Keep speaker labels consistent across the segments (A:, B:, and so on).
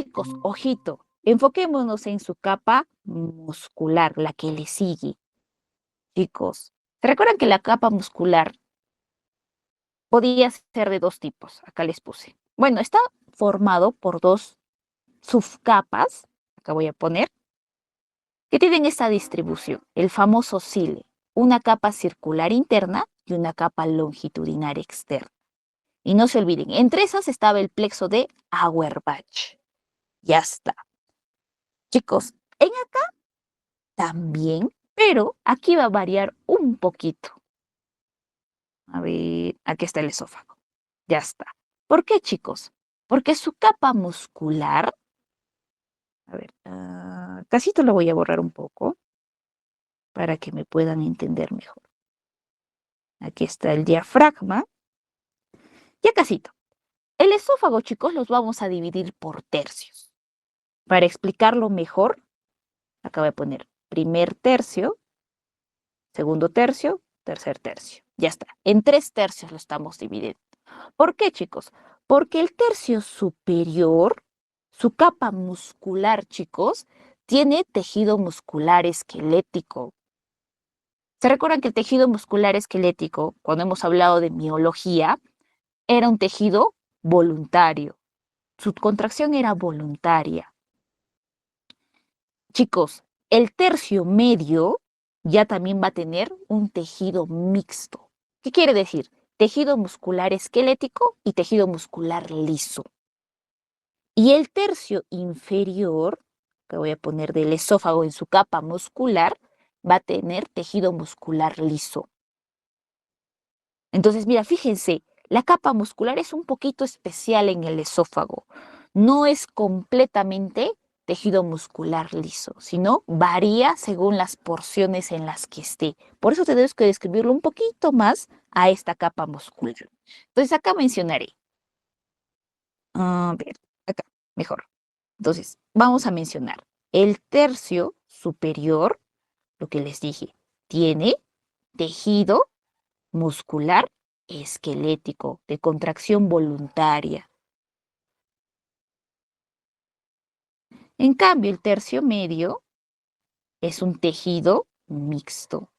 A: chicos, ojito, enfoquémonos en su capa muscular, la que le sigue. Chicos, ¿se recuerdan que la capa muscular podía ser de dos tipos? Acá les puse. Bueno, está formado por dos subcapas, acá voy a poner, que tienen esta distribución, el famoso cile, una capa circular interna y una capa longitudinal externa. Y no se olviden, entre esas estaba el plexo de Auerbach. Ya está. Chicos, en acá también, pero aquí va a variar un poquito. A ver, aquí está el esófago. Ya está. ¿Por qué, chicos? Porque su capa muscular, a ver, casito lo voy a borrar un poco para que me puedan entender mejor. Aquí está el diafragma. Ya casito. El esófago, chicos, los vamos a dividir por tercios. Para explicarlo mejor, acá voy a poner primer tercio, segundo tercio, tercer tercio. Ya está. En 3 tercios lo estamos dividiendo. ¿Por qué, chicos? Porque el tercio superior, su capa muscular, chicos, tiene tejido muscular esquelético. ¿Se recuerdan que el tejido muscular esquelético, cuando hemos hablado de miología, era un tejido voluntario? Su contracción era voluntaria. Chicos, el tercio medio ya también va a tener un tejido mixto. ¿Qué quiere decir? Tejido muscular esquelético y tejido muscular liso. Y el tercio inferior, que voy a poner del esófago en su capa muscular, va a tener tejido muscular liso. Entonces, mira, fíjense, la capa muscular es un poquito especial en el esófago. No es completamente tejido muscular liso, sino varía según las porciones en las que esté. Por eso tenemos que describirlo un poquito más a esta capa muscular. Entonces, acá mencionaré. A ver, acá, mejor. Entonces, vamos a mencionar el tercio superior, lo que les dije, tiene tejido muscular esquelético de contracción voluntaria. En cambio, el tercio medio es un tejido mixto.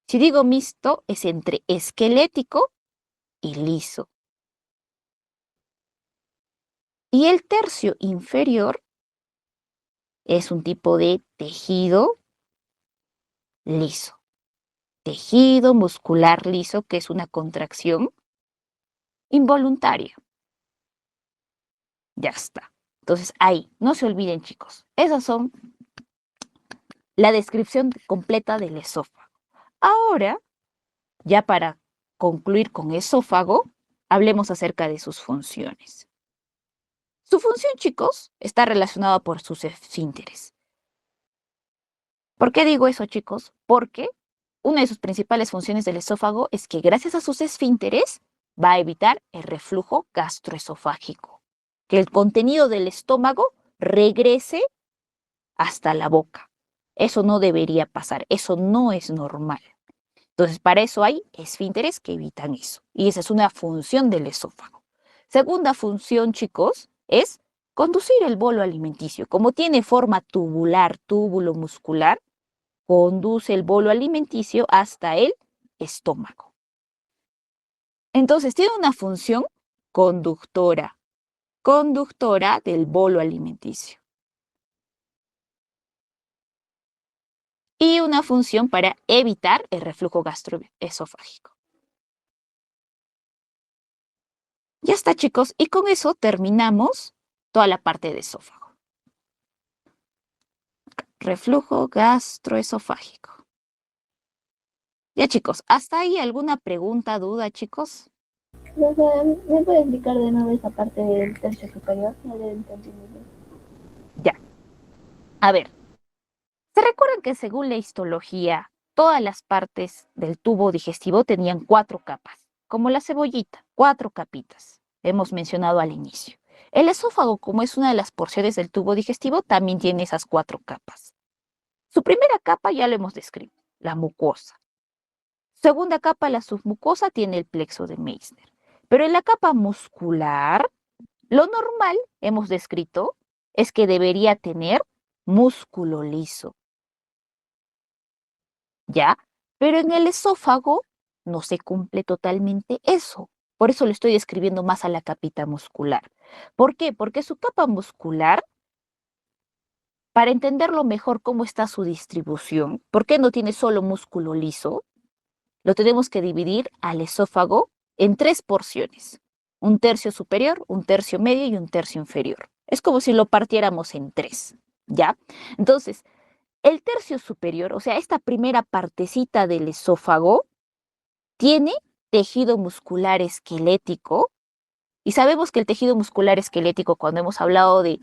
A: Si digo mixto, es entre esquelético y liso. Y el tercio inferior es un tipo de tejido liso. Tejido muscular liso, que es una contracción involuntaria. Ya está. Entonces ahí, no se olviden, chicos. Esas son la descripción completa del esófago. Ahora, ya para concluir con esófago, hablemos acerca de sus funciones. Su función, chicos, está relacionada por sus esfínteres. ¿Por qué digo eso, chicos? Porque una de sus principales funciones del esófago es que gracias a sus esfínteres va a evitar el reflujo gastroesofágico, que el contenido del estómago regrese hasta la boca. Eso no debería pasar, eso no es normal. Entonces, para eso hay esfínteres que evitan eso. Y esa es una función del esófago. Segunda función, chicos, es conducir el bolo alimenticio. Como tiene forma tubular, túbulo muscular, conduce el bolo alimenticio hasta el estómago. Entonces, tiene una función conductora, conductora del bolo alimenticio. Y una función para evitar el reflujo gastroesofágico. Ya está, chicos, y con eso terminamos toda la parte de esófago. Reflujo gastroesofágico. Ya, chicos, ¿hasta ahí alguna pregunta, duda, chicos?
B: ¿Me puede explicar de nuevo esa parte del tercio superior? No le entendí muy bien.
A: Ya. A ver, ¿se recuerdan que según la histología, todas las partes del tubo digestivo tenían 4 capas? Como la cebollita, 4 capitas. Hemos mencionado al inicio. El esófago, como es una de las porciones del tubo digestivo, también tiene esas 4 capas. Su primera capa ya lo hemos descrito, la mucosa. Segunda capa, la submucosa, tiene el plexo de Meissner. Pero en la capa muscular Lo normal, hemos descrito, es que debería tener músculo liso, ¿ya? Pero en el esófago no se cumple totalmente eso. Por eso le estoy describiendo más a la capita muscular. ¿Por qué? Porque su capa muscular, para entenderlo mejor cómo está su distribución, ¿por qué no tiene solo músculo liso? Lo tenemos que dividir al esófago en 3 porciones. Un tercio superior, un tercio medio y un tercio inferior. Es como si lo partiéramos en 3, ¿ya? Entonces, el tercio superior, o sea, esta primera partecita del esófago, tiene tejido muscular esquelético. Y sabemos que el tejido muscular esquelético, cuando hemos hablado de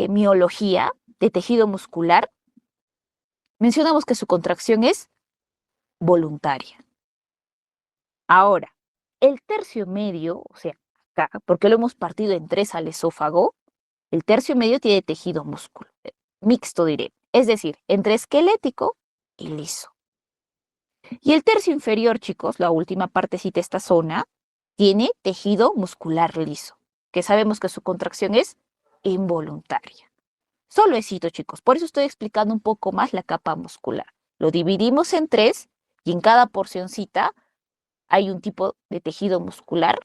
A: miología, de tejido muscular, mencionamos que su contracción es voluntaria. Ahora, el tercio medio, o sea, acá, porque lo hemos partido en 3 al esófago, el tercio medio tiene tejido músculo, mixto diré, es decir, entre esquelético y liso. Y el tercio inferior, chicos, la última partecita de esta zona, tiene tejido muscular liso, que sabemos que su contracción es involuntaria. Solo esito, chicos, por eso estoy explicando un poco más la capa muscular. Lo dividimos en 3 y en cada porcioncita hay un tipo de tejido muscular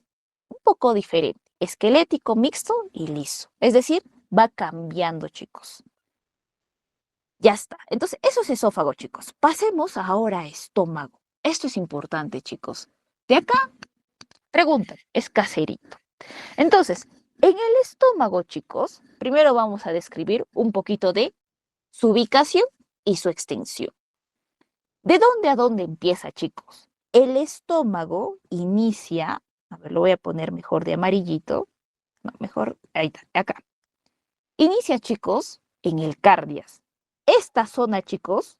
A: un poco diferente, esquelético, mixto y liso. Es decir, va cambiando, chicos. Ya está. Entonces, eso es esófago, chicos. Pasemos ahora a estómago. Esto es importante, chicos. De acá, preguntan, es caserito. Entonces, en el estómago, chicos, primero vamos a describir un poquito de su ubicación y su extensión. ¿De dónde a dónde empieza, chicos? El estómago inicia, a ver, lo voy a poner mejor de amarillito. No, mejor, ahí está, acá. Inicia, chicos, en el cardias. Esta zona, chicos,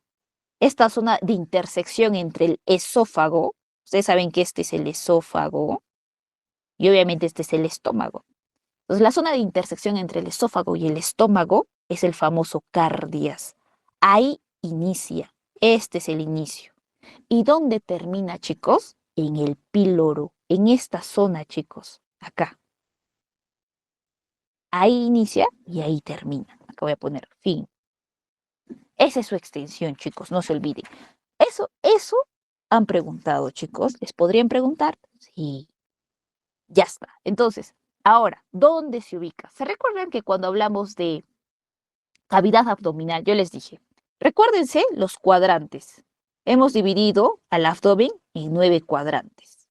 A: esta zona de intersección entre el esófago, ustedes saben que este es el esófago y obviamente este es el estómago. Entonces, la zona de intersección entre el esófago y el estómago es el famoso cardias. Ahí inicia, este es el inicio. ¿Y dónde termina, chicos? En el píloro, en esta zona, chicos, acá. Ahí inicia y ahí termina. Acá voy a poner fin. Esa es su extensión, chicos, no se olviden. Eso han preguntado, chicos. ¿Les podrían preguntar? Sí, ya está. Entonces, ahora, ¿dónde se ubica? ¿Se recuerdan que cuando hablamos de cavidad abdominal, yo les dije, recuérdense los cuadrantes. Hemos dividido al abdomen en 9 cuadrantes.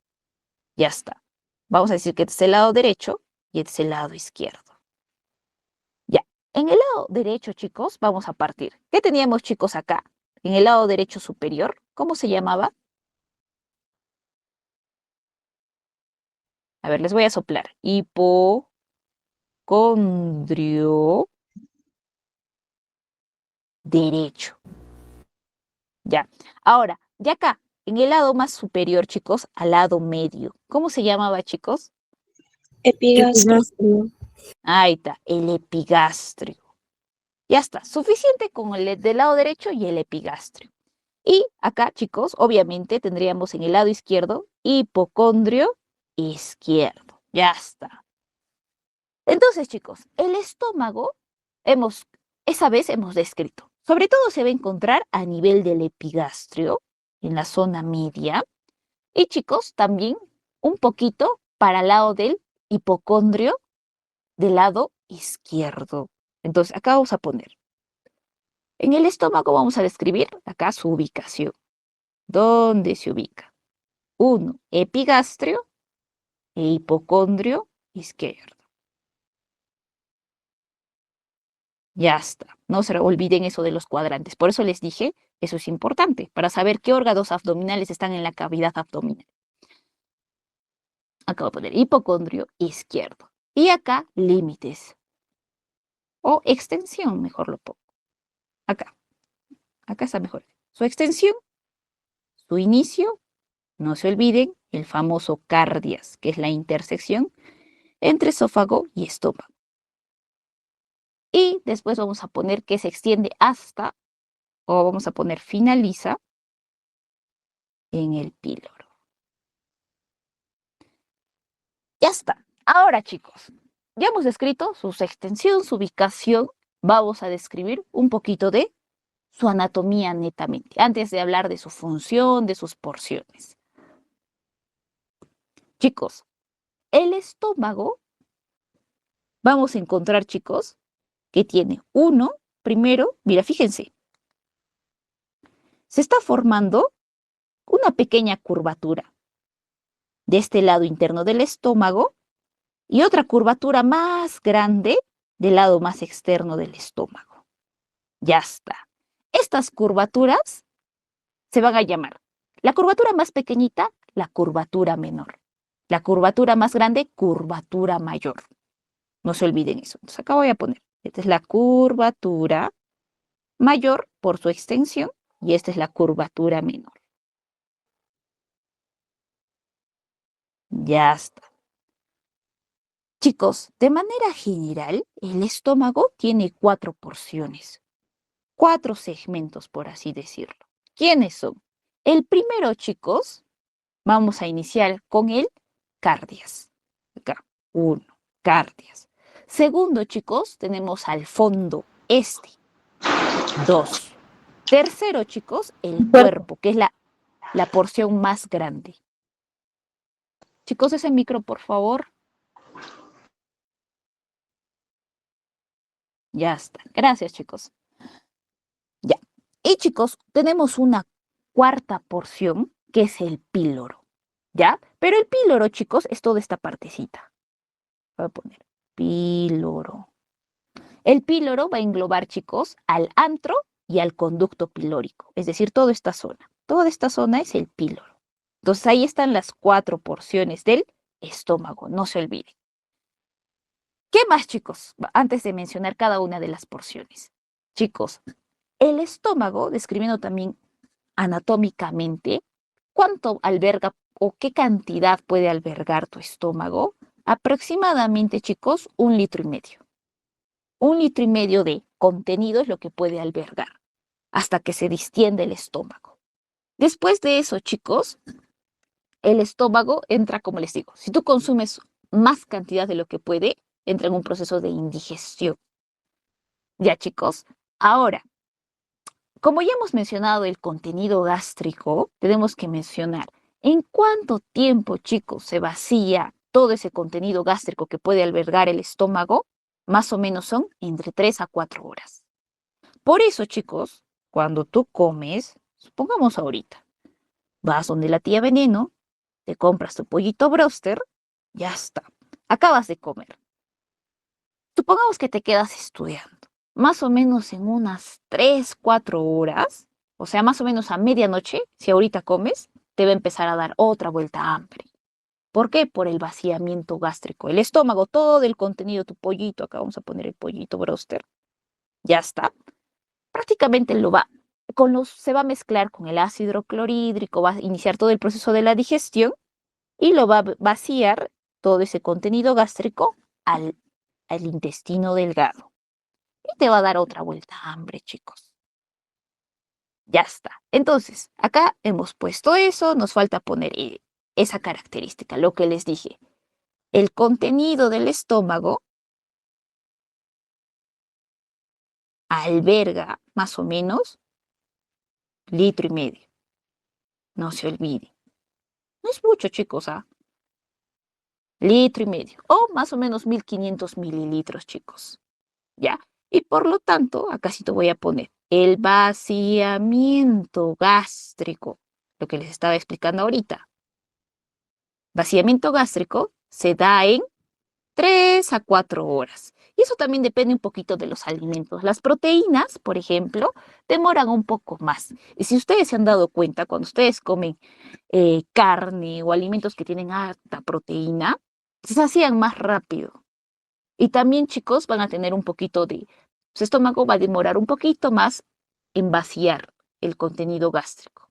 A: Ya está. Vamos a decir que este es el lado derecho y este es el lado izquierdo. Ya. En el lado derecho, chicos, vamos a partir. ¿Qué teníamos, chicos, acá? En el lado derecho superior, ¿cómo se llamaba? A ver, les voy a soplar. Hipocondrio derecho. Ya. Ahora, de acá, en el lado más superior, chicos, al lado medio. ¿Cómo se llamaba, chicos?
C: Epigastrio.
A: Ahí está, el epigastrio. Ya está, suficiente con el del lado derecho y el epigastrio. Y acá, chicos, obviamente tendríamos en el lado izquierdo hipocondrio izquierdo. Ya está. Entonces, chicos, el estómago esa vez hemos descrito. Sobre todo se va a encontrar a nivel del epigastrio, en la zona media. Y chicos, también un poquito para el lado del hipocondrio del lado izquierdo. Entonces, acá vamos a poner. En el estómago vamos a describir acá su ubicación. ¿Dónde se ubica? 1, epigastrio e hipocondrio izquierdo. Ya está. No se olviden eso de los cuadrantes. Por eso les dije, eso es importante, para saber qué órganos abdominales están en la cavidad abdominal. Acá voy a poner hipocondrio izquierdo. Y acá, límites. O extensión, mejor lo pongo. Acá. Acá está mejor. Su extensión, su inicio. No se olviden el famoso cardias, que es la intersección entre esófago y estómago. Y después vamos a poner que se extiende hasta, o vamos a poner finaliza en el píloro. Ya está. Ahora, chicos, ya hemos descrito su extensión, su ubicación. Vamos a describir un poquito de su anatomía netamente, antes de hablar de su función, de sus porciones. Chicos, el estómago, vamos a encontrar, chicos, que tiene primero, mira, fíjense, se está formando una pequeña curvatura de este lado interno del estómago y otra curvatura más grande del lado más externo del estómago. Ya está. Estas curvaturas se van a llamar la curvatura más pequeñita, la curvatura menor. La curvatura más grande, curvatura mayor. No se olviden eso. Entonces acá voy a poner, esta es la curvatura mayor por su extensión y esta es la curvatura menor. Ya está. Chicos, de manera general, el estómago tiene 4 porciones, 4 segmentos, por así decirlo. ¿Quiénes son? El primero, chicos, vamos a iniciar con el cardias. Acá, 1, cardias. Segundo, chicos, tenemos al fondo, 2. Tercero, chicos, el cuerpo, que es la porción más grande. Chicos, ese micro, por favor. Ya está. Gracias, chicos. Ya. Y chicos, tenemos una cuarta porción, que es el píloro. ¿Ya? Pero el píloro, chicos, es toda esta partecita. Voy a poner píloro. El píloro va a englobar, chicos, al antro y al conducto pilórico, es decir, toda esta zona. Toda esta zona es el píloro. Entonces ahí están las 4 porciones del estómago, no se olviden. ¿Qué más, chicos? Antes de mencionar cada una de las porciones. Chicos, el estómago, describiendo también anatómicamente, ¿cuánto alberga o qué cantidad puede albergar tu estómago? Aproximadamente, chicos, 1,5 litros. 1,5 litros de contenido es lo que puede albergar hasta que se distiende el estómago. Después de eso, chicos, el estómago entra, como les digo, si tú consumes más cantidad de lo que puede, entra en un proceso de indigestión. Ya, chicos, ahora, como ya hemos mencionado el contenido gástrico, tenemos que mencionar en cuánto tiempo, chicos, se vacía todo ese contenido gástrico que puede albergar el estómago. Más o menos son entre 3 a 4 horas. Por eso, chicos, cuando tú comes, supongamos ahorita, vas donde la tía Veneno, te compras tu pollito broster, ya está, acabas de comer. Supongamos que te quedas estudiando, más o menos en unas 3, 4 horas, o sea, más o menos a medianoche, si ahorita comes, te va a empezar a dar otra vuelta a hambre. ¿Por qué? Por el vaciamiento gástrico. El estómago, todo el contenido, tu pollito, acá vamos a poner el pollito broster, ya está. Prácticamente se va a mezclar con el ácido clorhídrico, va a iniciar todo el proceso de la digestión y lo va a vaciar todo ese contenido gástrico al intestino delgado. Y te va a dar otra vuelta a hambre, chicos. Ya está. Entonces, acá hemos puesto eso, nos falta poner esa característica, lo que les dije. El contenido del estómago alberga más o menos 1,5 litros. No se olvide. No es mucho, chicos, ¿ah? 1,5 litros o más o menos 1,500 mililitros, chicos. ¿Ya? Y por lo tanto, acá sí te voy a poner el vaciamiento gástrico, lo que les estaba explicando ahorita. Vaciamiento gástrico se da en 3 a 4 horas. Y eso también depende un poquito de los alimentos. Las proteínas, por ejemplo, demoran un poco más. Y si ustedes se han dado cuenta, cuando ustedes comen carne o alimentos que tienen alta proteína, se sacian más rápido. Y también, chicos, van a tener un poquito su estómago va a demorar un poquito más en vaciar el contenido gástrico,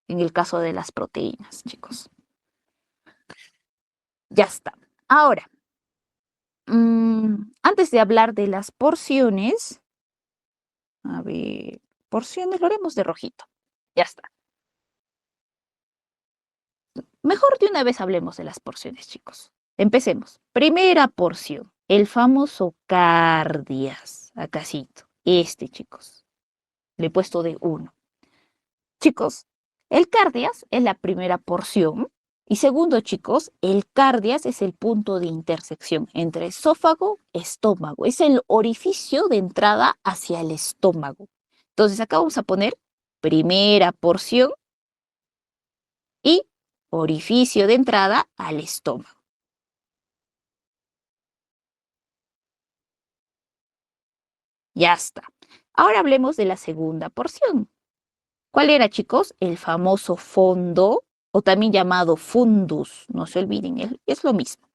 A: en el caso de las proteínas, chicos. Ya está. Ahora, antes de hablar de las porciones, a ver, porciones lo haremos de rojito. Ya está. Mejor de una vez hablemos de las porciones, chicos. Empecemos. Primera porción, el famoso cardias. Acásito. Chicos. Le he puesto de 1. Chicos, el cardias es la primera porción. Y segundo, chicos, el cardias es el punto de intersección entre esófago y estómago. Es el orificio de entrada hacia el estómago. Entonces, acá vamos a poner primera porción y orificio de entrada al estómago. Ya está. Ahora hablemos de la segunda porción. ¿Cuál era, chicos? El famoso fondo, o también llamado fundus. No se olviden, es lo mismo.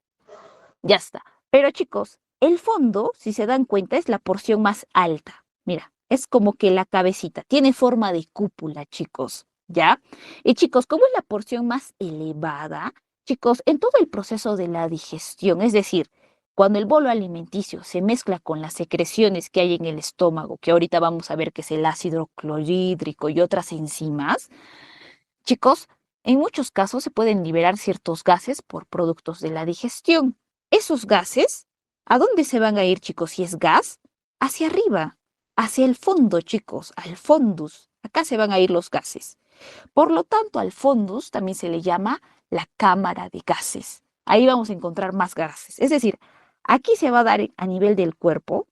A: Ya está. Pero, chicos, el fondo, si se dan cuenta, es la porción más alta. Mira, es como que la cabecita. Tiene forma de cúpula, chicos. ¿Ya? Y, chicos, como es la porción más elevada, chicos, en todo el proceso de la digestión, es decir, cuando el bolo alimenticio se mezcla con las secreciones que hay en el estómago, que ahorita vamos a ver que es el ácido clorhídrico y otras enzimas, chicos, en muchos casos se pueden liberar ciertos gases por productos de la digestión. Esos gases, ¿a dónde se van a ir, chicos? Si es gas, hacia arriba, hacia el fondo, chicos, al fondus. Acá se van a ir los gases. Por lo tanto, al fondus también se le llama la cámara de gases. Ahí vamos a encontrar más gases. Es decir, aquí se va a dar a nivel del cuerpo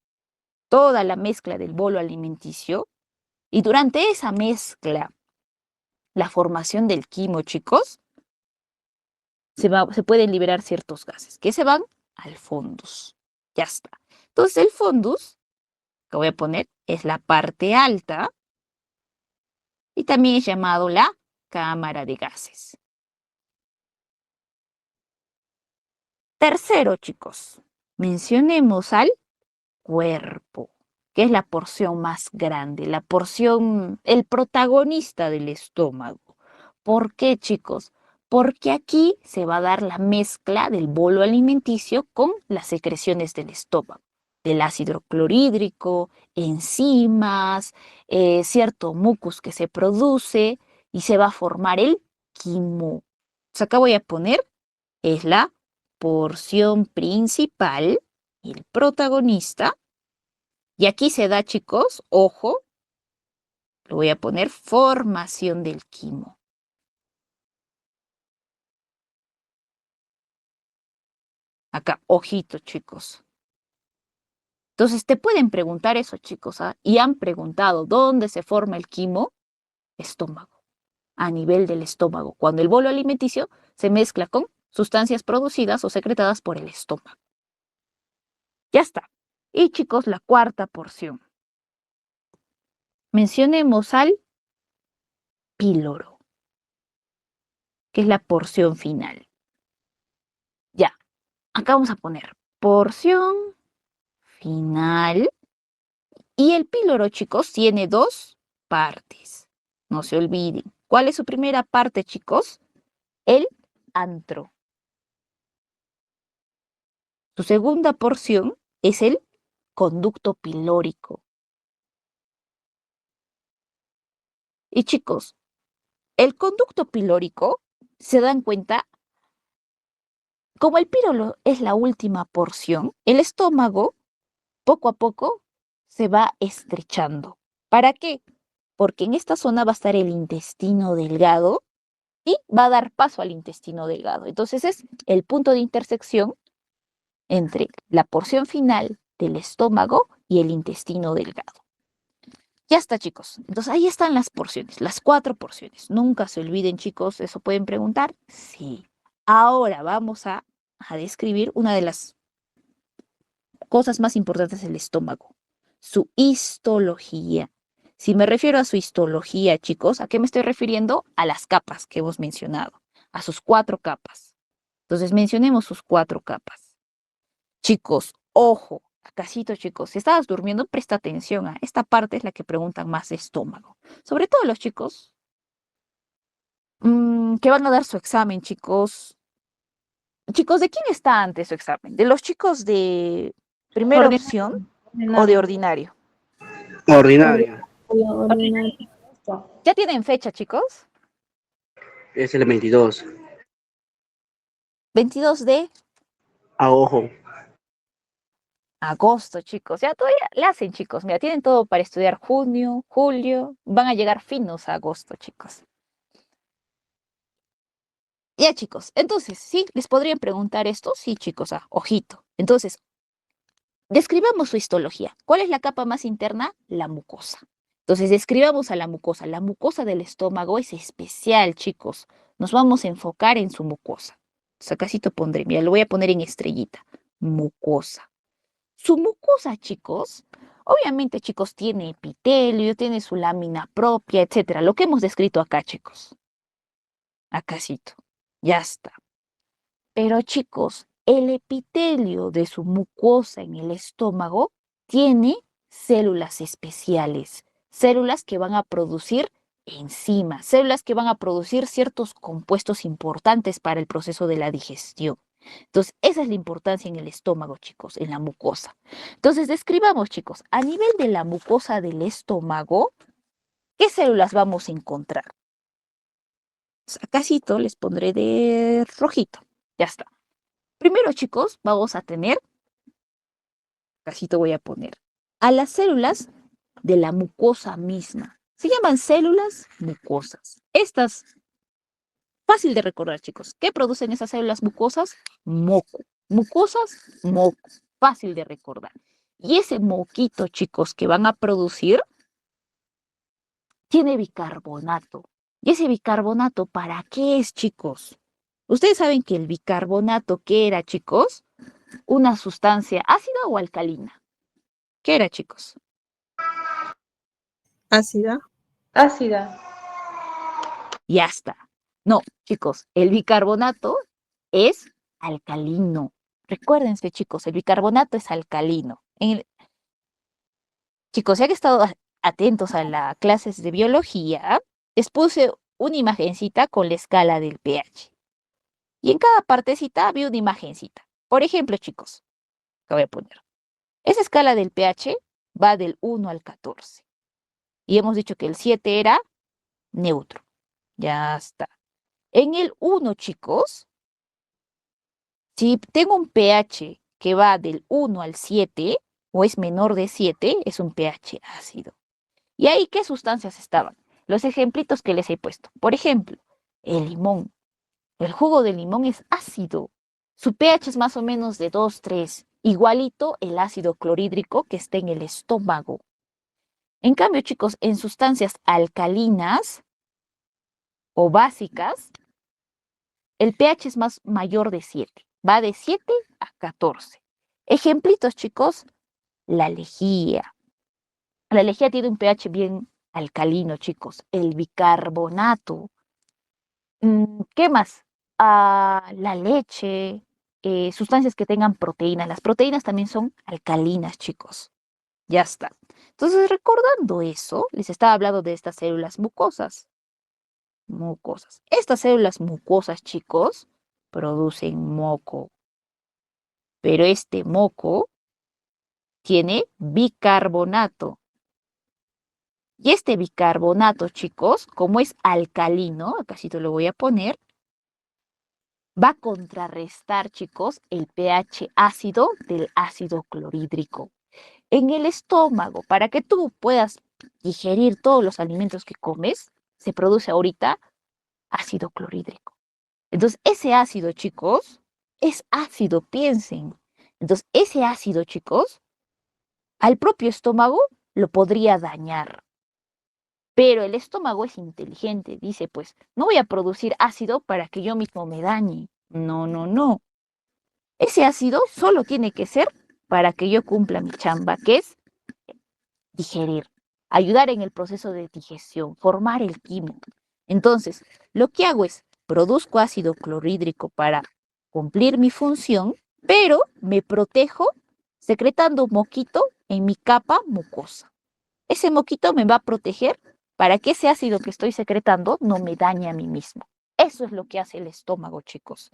A: toda la mezcla del bolo alimenticio y durante esa mezcla, la formación del quimo, chicos, se pueden liberar ciertos gases que se van al fondus. Ya está. Entonces, el fondus, que voy a poner, es la parte alta y también es llamado la cámara de gases. Tercero, chicos, mencionemos al cuerpo, que es la porción más grande, la porción, el protagonista del estómago. ¿Por qué, chicos? Porque aquí se va a dar la mezcla del bolo alimenticio con las secreciones del estómago, del ácido clorhídrico, enzimas, cierto mucus que se produce y se va a formar el quimo. Entonces acá voy a poner, es la porción principal, el protagonista, y aquí se da, chicos, ojo, lo voy a poner formación del quimo. Acá, ojito, chicos. Entonces, te pueden preguntar eso, chicos, ¿ah? Y han preguntado, ¿dónde se forma el quimo? Estómago, a nivel del estómago, cuando el bolo alimenticio se mezcla con sustancias producidas o secretadas por el estómago. Ya está. Y, chicos, la cuarta porción. Mencionemos al píloro, que es la porción final. Ya, acá vamos a poner porción final. Y el píloro, chicos, tiene dos partes. No se olviden. ¿Cuál es su primera parte, chicos? El antro. Su segunda porción es el conducto pilórico. Y chicos, el conducto pilórico, se dan cuenta, como el píloro es la última porción, el estómago poco a poco se va estrechando. ¿Para qué? Porque en esta zona va a estar el intestino delgado y va a dar paso al intestino delgado. Entonces es el punto de intersección entre la porción final del estómago y el intestino delgado. Ya está, chicos. Entonces ahí están las porciones, las 4 porciones. Nunca se olviden, chicos, ¿eso pueden preguntar? Sí. Ahora vamos a describir una de las cosas más importantes del estómago, su histología. Si me refiero a su histología, chicos, ¿a qué me estoy refiriendo? A las capas que hemos mencionado, a sus 4 capas. Entonces mencionemos sus 4 capas. Chicos, ojo, acasito, chicos, si estabas durmiendo, presta atención a esta parte, es la que preguntan más de estómago. Sobre todo los chicos que van a dar su examen, chicos. Chicos, ¿de quién está antes su examen? ¿De los chicos de primera opción o de ordinario?
C: Ordinario.
B: Ordinario.
A: ¿Ya tienen fecha, chicos?
C: Es el 22.
A: 22 de
C: A ojo.
A: Agosto, chicos. Ya todavía le hacen, chicos. Mira, tienen todo para estudiar junio, julio. Van a llegar finos a agosto, chicos. Ya, chicos. Entonces, ¿sí? ¿Les podrían preguntar esto? Sí, chicos. Ojito. Entonces, describamos su histología. ¿Cuál es la capa más interna? La mucosa. Entonces, describamos a la mucosa. La mucosa del estómago es especial, chicos. Nos vamos a enfocar en su mucosa. Entonces, acá pondré, mira, lo voy a poner en estrellita. Mucosa. Su mucosa, chicos, obviamente, chicos, tiene epitelio, tiene su lámina propia, etcétera. Lo que hemos descrito acá, chicos. Acácito. Ya está. Pero, chicos, el epitelio de su mucosa en el estómago tiene células especiales, células que van a producir enzimas, células que van a producir ciertos compuestos importantes para el proceso de la digestión. Entonces, esa es la importancia en el estómago, chicos, en la mucosa. Entonces, describamos, chicos, a nivel de la mucosa del estómago, ¿qué células vamos a encontrar? Acácito les pondré de rojito. Ya está. Primero, chicos, vamos a tener, acácito voy a poner, a las células de la mucosa misma. Se llaman células mucosas. Estas, fácil de recordar, chicos. ¿Qué producen esas células mucosas? Moco. Mucosas, moco. Fácil de recordar. Y ese moquito, chicos, que van a producir, tiene bicarbonato. ¿Y ese bicarbonato para qué es, chicos? Ustedes saben que el bicarbonato, ¿qué era, chicos? Una sustancia ácida o alcalina. ¿Qué era, chicos?
D: Ácida.
B: Ácida.
A: Ya está. No, chicos, el bicarbonato es alcalino. Recuérdense, chicos, el bicarbonato es alcalino. Chicos, ya que he estado atentos a las clases de biología, les puse una imagencita con la escala del pH. Y en cada partecita había una imagencita. Por ejemplo, chicos, que voy a poner. Esa escala del pH va del 1 al 14. Y hemos dicho que el 7 era neutro. Ya está. En el 1, chicos, si tengo un pH que va del 1 al 7 o es menor de 7, es un pH ácido. ¿Y ahí qué sustancias estaban? Los ejemplitos que les he puesto. Por ejemplo, el limón. El jugo de limón es ácido. Su pH es más o menos de 2, 3. Igualito el ácido clorhídrico que está en el estómago. En cambio, chicos, en sustancias alcalinas o básicas, el pH es mayor de 7. Va de 7 a 14. Ejemplitos, chicos, la lejía. La lejía tiene un pH bien alcalino, chicos. El bicarbonato. ¿Qué más? La leche, sustancias que tengan proteínas. Las proteínas también son alcalinas, chicos. Ya está. Entonces, recordando eso, les estaba hablando de estas células mucosas. Mucosas. Estas células mucosas, chicos, producen moco. Pero este moco tiene bicarbonato. Y este bicarbonato, chicos, como es alcalino, acá sí te lo voy a poner, va a contrarrestar, chicos, el pH ácido del ácido clorhídrico. En el estómago, para que tú puedas digerir todos los alimentos que comes, se produce ahorita ácido clorhídrico. Entonces, ese ácido, chicos, es ácido, piensen. Entonces, ese ácido, chicos, al propio estómago lo podría dañar. Pero el estómago es inteligente, dice, pues, no voy a producir ácido para que yo mismo me dañe. No, no, no. Ese ácido solo tiene que ser para que yo cumpla mi chamba, que es digerir, ayudar en el proceso de digestión, formar el quimo. Entonces, lo que hago es, produzco ácido clorhídrico para cumplir mi función, pero me protejo secretando un moquito en mi capa mucosa. Ese moquito me va a proteger para que ese ácido que estoy secretando no me dañe a mí mismo. Eso es lo que hace el estómago, chicos.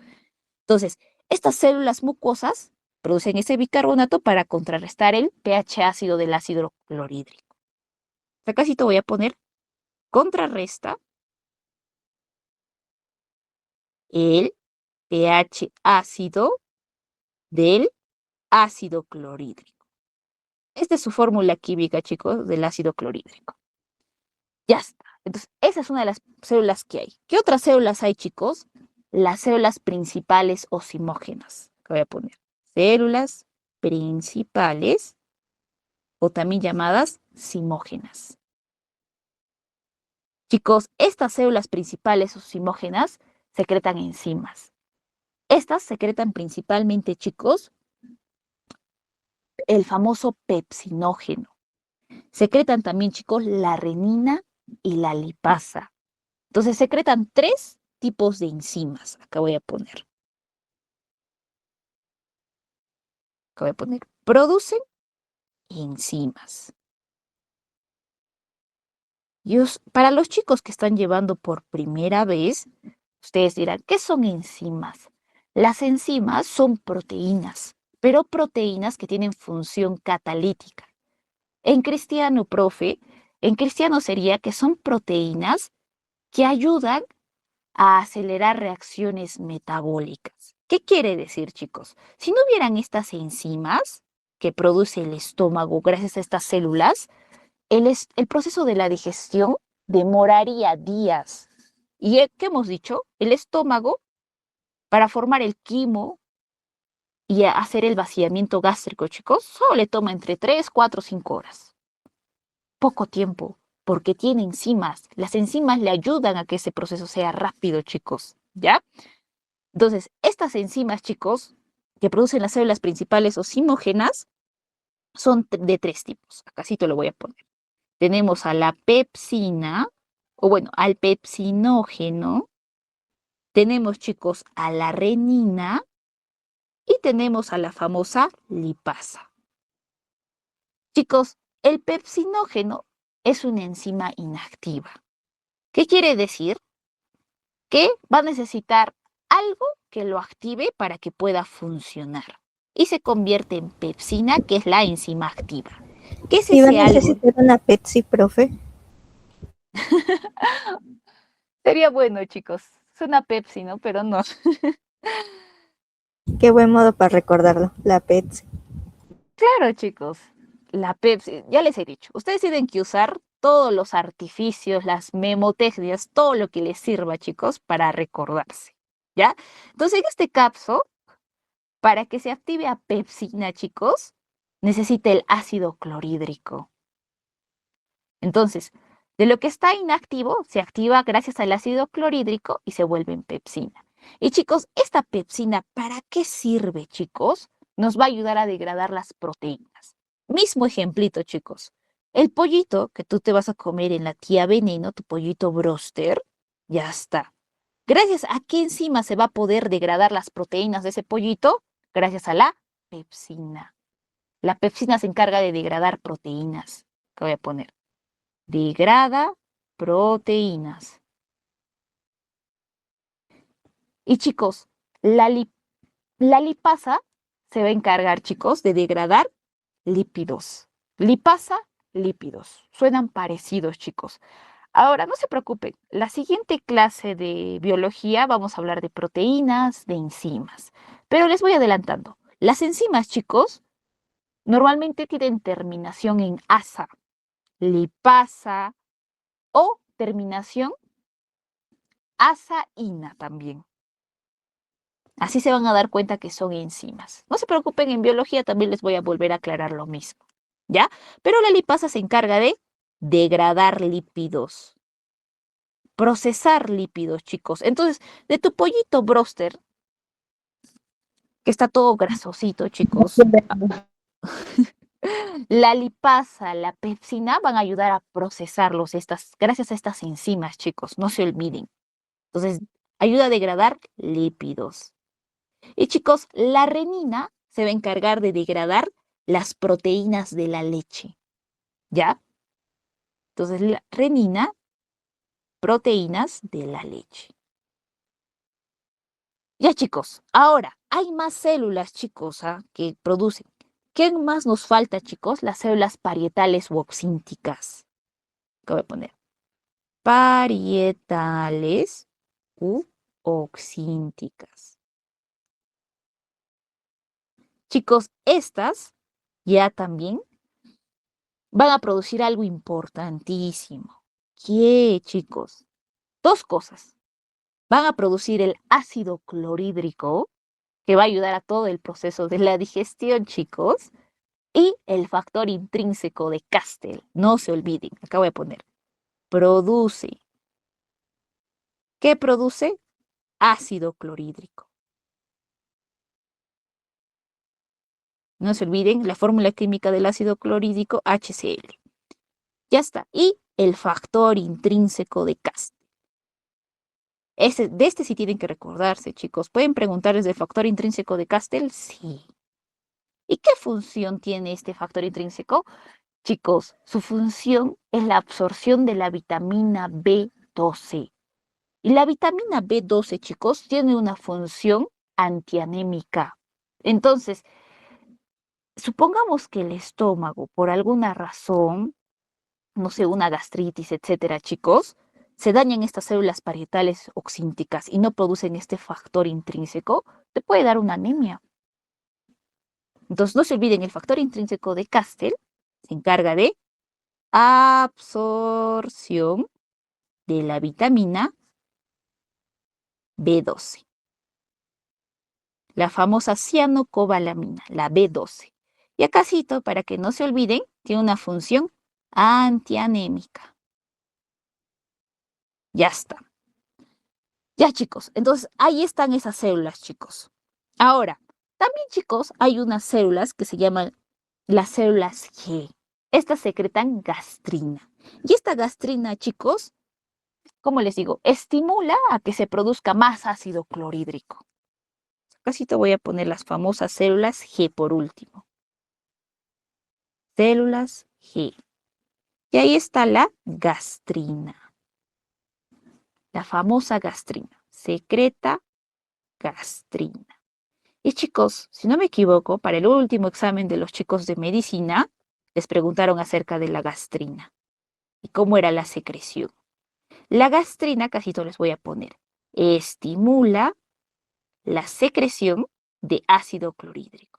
A: Entonces, estas células mucosas producen ese bicarbonato para contrarrestar el pH ácido del ácido clorhídrico. Acá sí te voy a poner contrarresta el pH ácido del ácido clorhídrico. Esta es su fórmula química, chicos, del ácido clorhídrico. Ya está. Entonces, esa es una de las células que hay. ¿Qué otras células hay, chicos? Las células principales o simógenas. Que voy a poner. Células principales o también llamadas simógenas. Chicos, estas células principales o simógenas secretan enzimas. Estas secretan principalmente, chicos, el famoso pepsinógeno. Secretan también, chicos, la renina y la lipasa. Entonces secretan 3 tipos de enzimas. Acá voy a poner. Producen enzimas. Para los chicos que están llevando por primera vez, ustedes dirán, ¿qué son enzimas? Las enzimas son proteínas, pero proteínas que tienen función catalítica. En cristiano, profe, en cristiano sería que son proteínas que ayudan a acelerar reacciones metabólicas. ¿Qué quiere decir, chicos? Si no hubieran estas enzimas que produce el estómago gracias a estas células, el proceso de la digestión demoraría días. ¿Y qué hemos dicho? El estómago, para formar el quimo y hacer el vaciamiento gástrico, chicos, solo le toma entre 3, 4, 5 horas. Poco tiempo, porque tiene enzimas. Las enzimas le ayudan a que ese proceso sea rápido, chicos, ¿ya? Entonces, estas enzimas, chicos, que producen las células principales o simógenas, son de 3 tipos. Acá sí te lo voy a poner. Tenemos a la pepsina, o bueno, al pepsinógeno. Tenemos, chicos, a la renina y tenemos a la famosa lipasa. Chicos, el pepsinógeno es una enzima inactiva. ¿Qué quiere decir? Que va a necesitar algo que lo active para que pueda funcionar. Y se convierte en pepsina, que es la enzima activa. ¿Qué es
D: ¿Y va a
A: ese algo?
D: necesitar una Pepsi, profe?
A: Sería bueno, chicos. Es una Pepsi, ¿no? Pero no.
D: Qué buen modo para recordarlo, la Pepsi.
A: Claro, chicos. La Pepsi, ya les he dicho, ustedes tienen que usar todos los artificios, las memotecnias, todo lo que les sirva, chicos, para recordarse. ¿Ya? Entonces, en este caso, para que se active a pepsina, chicos, necesita el ácido clorhídrico. Entonces, de lo que está inactivo, se activa gracias al ácido clorhídrico y se vuelve en pepsina. Y chicos, esta pepsina, ¿para qué sirve, chicos? Nos va a ayudar a degradar las proteínas. Mismo ejemplito, chicos. El pollito que tú te vas a comer en la tía Veneno, tu pollito broster, ya está. Gracias a qué enzima se va a poder degradar las proteínas de ese pollito, gracias a la pepsina. La pepsina se encarga de degradar proteínas. ¿Qué voy a poner? Degrada proteínas. Y chicos, la lipasa se va a encargar, chicos, de degradar lípidos. Lipasa, lípidos. Suenan parecidos, chicos. Ahora, no se preocupen. La siguiente clase de biología vamos a hablar de proteínas, de enzimas. Pero les voy adelantando. Las enzimas, chicos, normalmente tienen terminación en asa, lipasa o terminación asaína también. Así se van a dar cuenta que son enzimas. No se preocupen, en biología también les voy a volver a aclarar lo mismo, ¿ya? Pero la lipasa se encarga de degradar lípidos, procesar lípidos, chicos. Entonces, de tu pollito broster, que está todo grasosito, chicos, la lipasa, la pepsina van a ayudar a procesarlos gracias a estas enzimas, chicos, no se olviden. Entonces, ayuda a degradar lípidos. Y chicos, la renina se va a encargar de degradar las proteínas de la leche, ¿ya? Entonces, la renina, proteínas de la leche. Ya, chicos, ahora hay más células, chicos, que producen. ¿Qué más nos falta, chicos? Las células parietales u oxínticas. ¿Qué voy a poner? Parietales u oxínticas. Chicos, estas ya también van a producir algo importantísimo. ¿Qué, chicos? Dos cosas. Van a producir el ácido clorhídrico, que va a ayudar a todo el proceso de la digestión, chicos, y el factor intrínseco de Castel. No se olviden, acá voy a poner, produce. ¿Qué produce? Ácido clorhídrico. No se olviden la fórmula química del ácido clorhídrico, HCl. Ya está. Y el factor intrínseco de Castel. De este sí tienen que recordarse, chicos. ¿Pueden preguntarles del factor intrínseco de Castel? Sí. ¿Y qué función tiene este factor intrínseco? Chicos, su función es la absorción de la vitamina B12. Y la vitamina B12, chicos, tiene una función antianémica. Entonces, supongamos que el estómago, por alguna razón, no sé, una gastritis, etcétera, chicos, se dañan estas células parietales oxínticas y no producen este factor intrínseco, te puede dar una anemia. Entonces, no se olviden, el factor intrínseco de Castel se encarga de absorción de la vitamina B12. La famosa cianocobalamina, la B12. Y acácito, para que no se olviden, tiene una función antianémica. Ya está. Ya, chicos, entonces ahí están esas células, chicos. Ahora, también, chicos, hay unas células que se llaman las células G. Estas secretan gastrina. Y esta gastrina, chicos, como les digo, estimula a que se produzca más ácido clorhídrico. Casi te voy a poner las famosas células G por último. Células G. Y ahí está la gastrina. La famosa gastrina. Secreta gastrina. Y chicos, si no me equivoco, para el último examen de los chicos de medicina, les preguntaron acerca de la gastrina y cómo era la secreción. La gastrina, casi todo les voy a poner, estimula la secreción de ácido clorhídrico.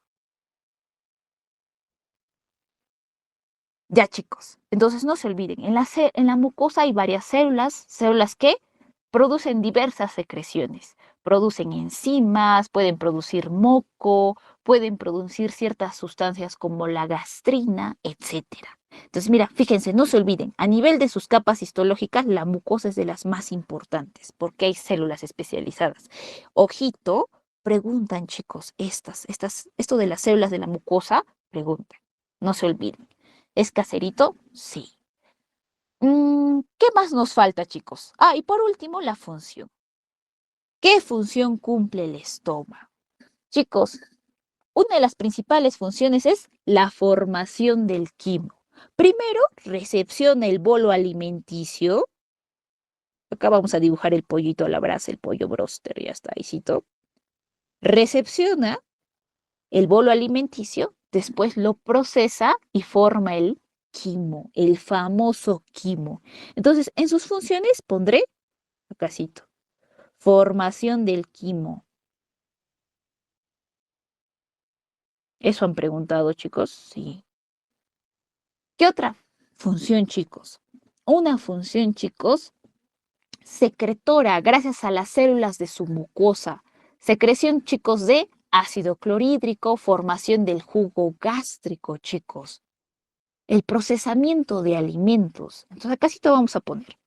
A: Ya, chicos, entonces no se olviden, en la mucosa hay varias células que producen diversas secreciones. Producen enzimas, pueden producir moco, pueden producir ciertas sustancias como la gastrina, etc. Entonces, mira, fíjense, no se olviden, a nivel de sus capas histológicas, la mucosa es de las más importantes porque hay células especializadas. Ojito, preguntan, chicos, esto de las células de la mucosa, preguntan, no se olviden. ¿Es caserito? Sí. ¿Qué más nos falta, chicos? Y por último, la función. ¿Qué función cumple el estómago? Chicos, una de las principales funciones es la formación del quimo. Primero, recepciona el bolo alimenticio. Acá vamos a dibujar el pollito a la brasa, el pollo broster, ya está, ahícito. Recepciona el bolo alimenticio, después lo procesa y forma el quimo, el famoso quimo. Entonces, en sus funciones pondré, acácito, formación del quimo. ¿Eso han preguntado, chicos? Sí. ¿Qué otra función, chicos? Una función, chicos, secretora gracias a las células de su mucosa. Secreción, chicos, de ácido clorhídrico, formación del jugo gástrico, chicos. El procesamiento de alimentos. Entonces, acá sí te vamos a poner.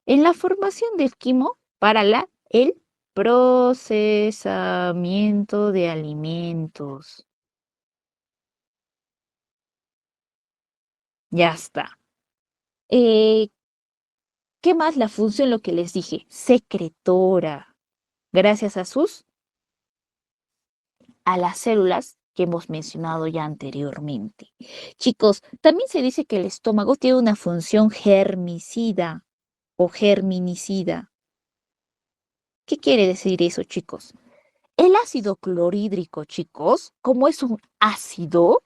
A: En la formación del quimo, para el procesamiento de alimentos. Ya está. ¿Qué más? La función, lo que les dije, secretora. Gracias a las células que hemos mencionado ya anteriormente. Chicos, también se dice que el estómago tiene una función germicida o germinicida. ¿Qué quiere decir eso, chicos? El ácido clorhídrico, chicos, como es un ácido,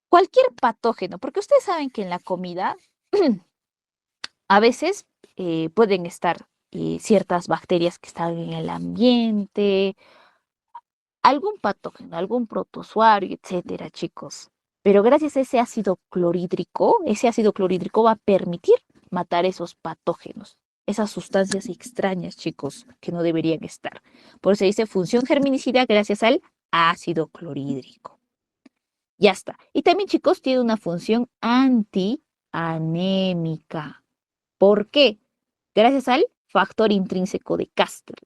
A: cualquier patógeno, porque ustedes saben que en la comida a veces pueden estar ciertas bacterias que están en el ambiente, algún patógeno, algún protozoario, etcétera, chicos. Pero gracias a ese ácido clorhídrico va a permitir matar esos patógenos, esas sustancias extrañas, chicos, que no deberían estar. Por eso se dice función germinicida gracias al ácido clorhídrico. Ya está. Y también, chicos, tiene una función antianémica. ¿Por qué? Gracias al factor intrínseco de Castle.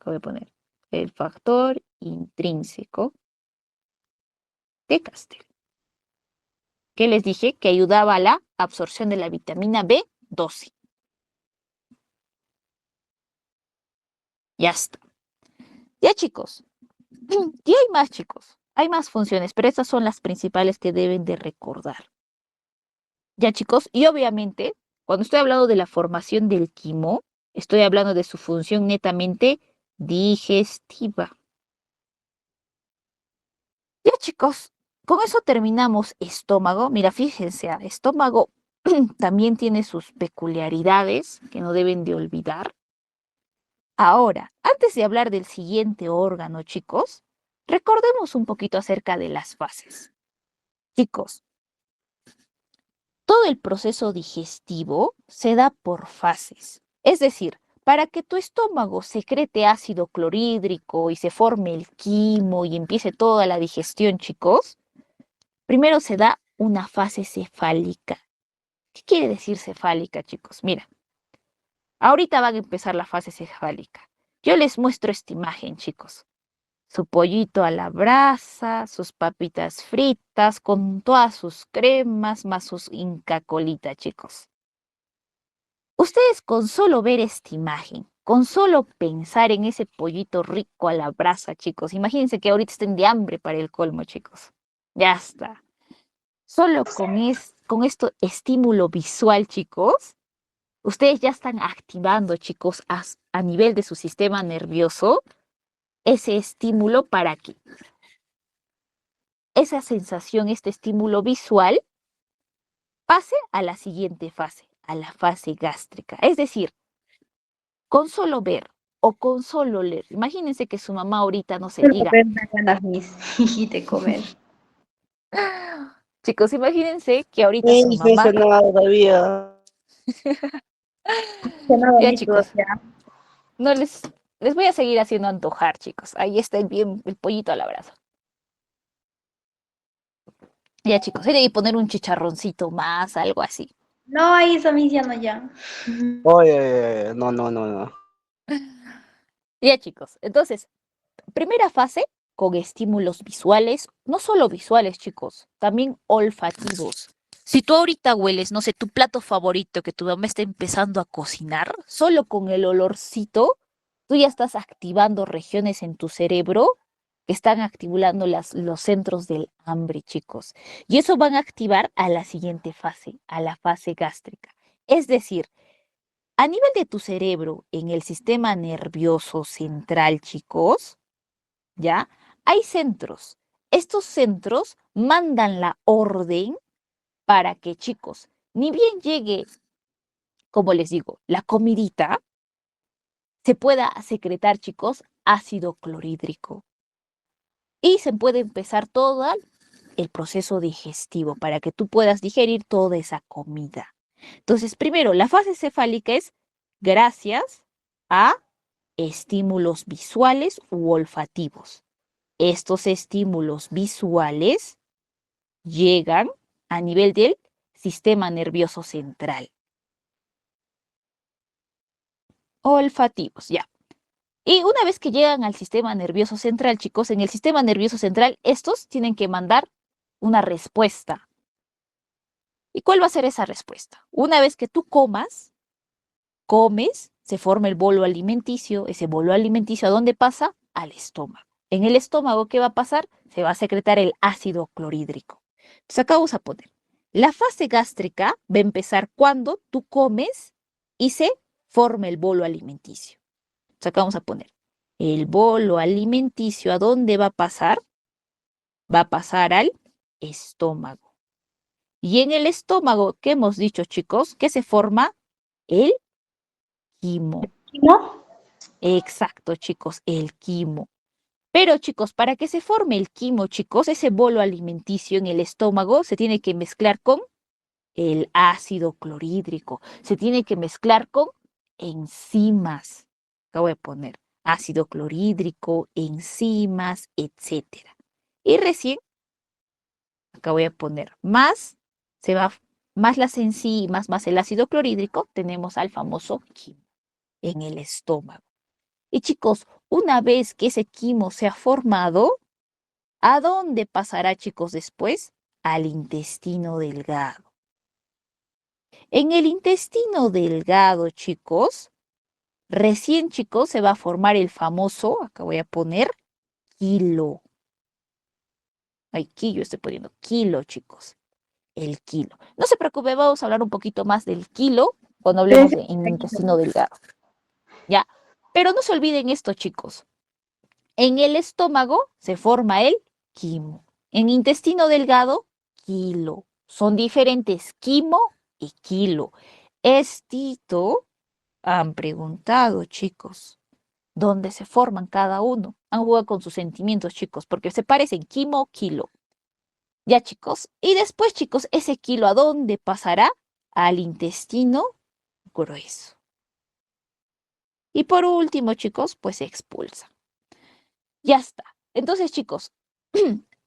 A: Voy a poner el factor intrínseco de Castle. ¿Qué les dije? Que ayudaba a la absorción de la vitamina B12. Ya está. Ya, chicos. Y hay más, chicos. Hay más funciones, pero estas son las principales que deben de recordar. Ya, chicos. Y obviamente, cuando estoy hablando de la formación del quimo, estoy hablando de su función netamente digestiva. Ya, chicos. Con eso terminamos estómago. Mira, fíjense, estómago también tiene sus peculiaridades que no deben de olvidar. Ahora, antes de hablar del siguiente órgano, chicos, recordemos un poquito acerca de las fases. Chicos, todo el proceso digestivo se da por fases. Es decir, para que tu estómago secrete ácido clorhídrico y se forme el quimo y empiece toda la digestión, chicos, primero se da una fase cefálica. ¿Qué quiere decir cefálica, chicos? Mira, ahorita van a empezar la fase cefálica. Yo les muestro esta imagen, chicos. Su pollito a la brasa, sus papitas fritas con todas sus cremas, más sus Inca Colita, chicos. Ustedes con solo ver esta imagen, con solo pensar en ese pollito rico a la brasa, chicos, imagínense que ahorita estén de hambre para el colmo, chicos. Ya está. Solo con esto estímulo visual, chicos, ustedes ya están activando, chicos, a nivel de su sistema nervioso, ese estímulo para que esa sensación, este estímulo visual, pase a la siguiente fase, a la fase gástrica. Es decir, con solo ver o con solo leer. Imagínense que su mamá ahorita, no se diga.
E: De comer.
A: Chicos, imagínense que ahorita su
C: No
A: mamá.
C: hice nada todavía.
E: Suena
A: Ya,
E: bonito,
A: chicos,
E: ya.
A: no les voy a seguir haciendo antojar, chicos. Ahí está el pollito a la brasa. Ya, chicos, hay que poner un chicharroncito más, algo así.
E: No, ahí está ya ya.
C: Oye, no.
A: Ya, chicos, entonces, primera fase con estímulos visuales, no solo visuales, chicos, también olfativos. Si tú ahorita hueles, no sé, tu plato favorito que tu mamá está empezando a cocinar, solo con el olorcito, tú ya estás activando regiones en tu cerebro que están activando los centros del hambre, chicos. Y eso van a activar a la siguiente fase, a la fase gástrica. Es decir, a nivel de tu cerebro, en el sistema nervioso central, chicos, ¿ya? Hay centros. Estos centros mandan la orden para que, chicos, ni bien llegue, como les digo, la comidita, se pueda secretar, chicos, ácido clorhídrico. Y se puede empezar todo el proceso digestivo para que tú puedas digerir toda esa comida. Entonces, primero, la fase cefálica es gracias a estímulos visuales u olfativos. Estos estímulos visuales llegan a nivel del sistema nervioso central. Olfativos, ya. Y una vez que llegan al sistema nervioso central, chicos, en el sistema nervioso central, estos tienen que mandar una respuesta. ¿Y cuál va a ser esa respuesta? Una vez que tú comes, se forma el bolo alimenticio. Ese bolo alimenticio, ¿a dónde pasa? Al estómago. En el estómago, ¿qué va a pasar? Se va a secretar el ácido clorhídrico. Entonces acá vamos a poner, la fase gástrica va a empezar cuando tú comes y se forma el bolo alimenticio. Entonces acá vamos a poner, el bolo alimenticio, ¿a dónde va a pasar? Va a pasar al estómago. Y en el estómago, ¿qué hemos dicho, chicos? Que se forma el quimo.
E: ¿No?
A: Exacto, chicos, el quimo. Pero, chicos, para que se forme el quimo, chicos, ese bolo alimenticio en el estómago se tiene que mezclar con el ácido clorhídrico, se tiene que mezclar con enzimas. Acá voy a poner ácido clorhídrico, enzimas, etcétera. Y recién, acá voy a poner más, más las enzimas, más el ácido clorhídrico, tenemos al famoso quimo en el estómago. Y chicos, una vez que ese quimo se ha formado, ¿a dónde pasará, chicos, después? Al intestino delgado. En el intestino delgado, chicos, recién, chicos, se va a formar el famoso, acá voy a poner, kilo. Ay, yo estoy poniendo kilo, chicos. El kilo. No se preocupe, vamos a hablar un poquito más del kilo cuando hablemos en el intestino delgado. ¿Ya? Pero no se olviden esto, chicos. En el estómago se forma el quimo. En intestino delgado, kilo. Son diferentes quimo y kilo. Estito han preguntado, chicos, dónde se forman cada uno. Han jugado con sus sentimientos, chicos, porque se parecen quimo, kilo. Ya, chicos. Y después, chicos, ese kilo, ¿a dónde pasará? Al intestino grueso. Y por último, chicos, pues se expulsa. Ya está. Entonces, chicos,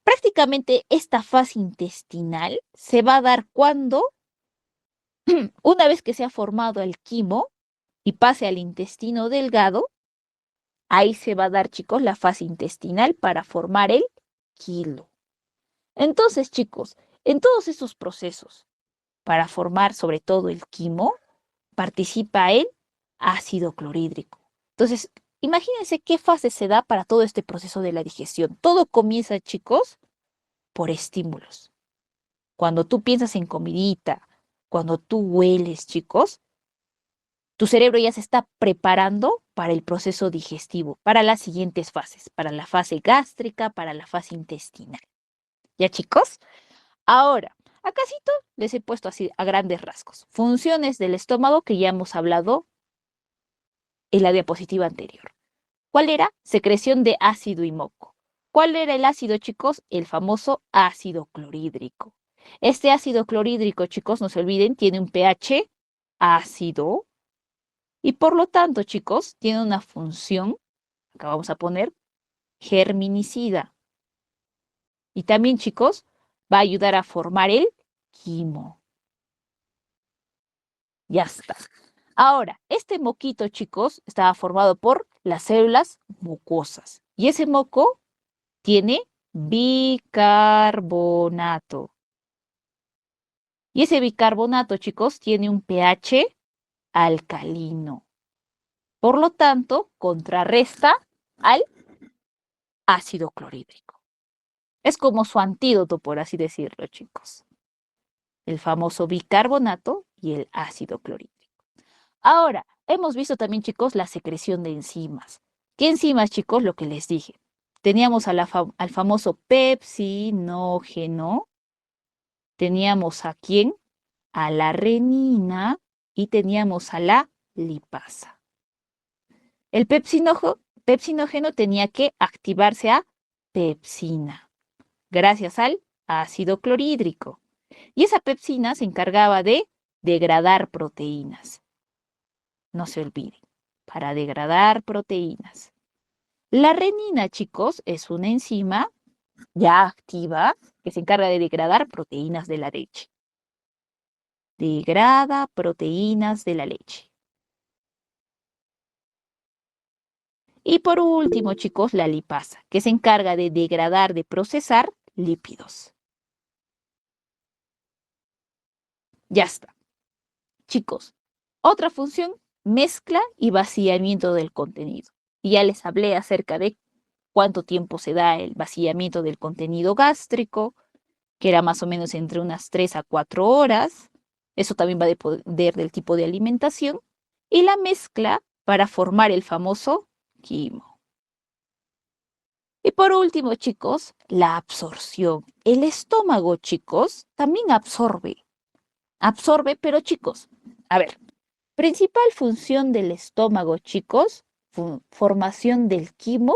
A: prácticamente esta fase intestinal se va a dar cuando, una vez que se ha formado el quimo y pase al intestino delgado, ahí se va a dar, chicos, la fase intestinal para formar el kilo. Entonces, chicos, en todos estos procesos, para formar sobre todo el quimo, participa el ácido clorhídrico. Entonces, imagínense qué fase se da para todo este proceso de la digestión. Todo comienza, chicos, por estímulos. Cuando tú piensas en comidita, cuando tú hueles, chicos, tu cerebro ya se está preparando para el proceso digestivo, para las siguientes fases, para la fase gástrica, para la fase intestinal. ¿Ya, chicos? Ahora, acácito les he puesto así a grandes rasgos. Funciones del estómago que ya hemos hablado en la diapositiva anterior. ¿Cuál era? Secreción de ácido y moco. ¿Cuál era el ácido, chicos? El famoso ácido clorhídrico. Este ácido clorhídrico, chicos, no se olviden, tiene un pH ácido y por lo tanto, chicos, tiene una función, acá vamos a poner, germinicida. Y también, chicos, va a ayudar a formar el quimo. Ya está. Ahora, este moquito, chicos, estaba formado por las células mucosas. Y ese moco tiene bicarbonato. Y ese bicarbonato, chicos, tiene un pH alcalino. Por lo tanto, contrarresta al ácido clorhídrico. Es como su antídoto, por así decirlo, chicos. El famoso bicarbonato y el ácido clorhídrico. Ahora, hemos visto también, chicos, la secreción de enzimas. ¿Qué enzimas, chicos? Lo que les dije. Teníamos al famoso pepsinógeno. Teníamos a quién? A la renina y teníamos a la lipasa. El pepsinógeno tenía que activarse a pepsina, gracias al ácido clorhídrico. Y esa pepsina se encargaba de degradar proteínas. No se olviden, para degradar proteínas. La renina, chicos, es una enzima ya activa que se encarga de degradar proteínas de la leche. Degrada proteínas de la leche. Y por último, chicos, la lipasa, que se encarga de degradar, de procesar lípidos. Ya está. Chicos, otra función, mezcla y vaciamiento del contenido. Y ya les hablé acerca de cuánto tiempo se da el vaciamiento del contenido gástrico, que era más o menos entre unas 3 a 4 horas. Eso también va a depender del tipo de alimentación. Y la mezcla para formar el famoso quimo. Y por último, chicos, la absorción. El estómago, chicos, también absorbe. Absorbe, pero chicos, a ver, principal función del estómago, chicos, formación del quimo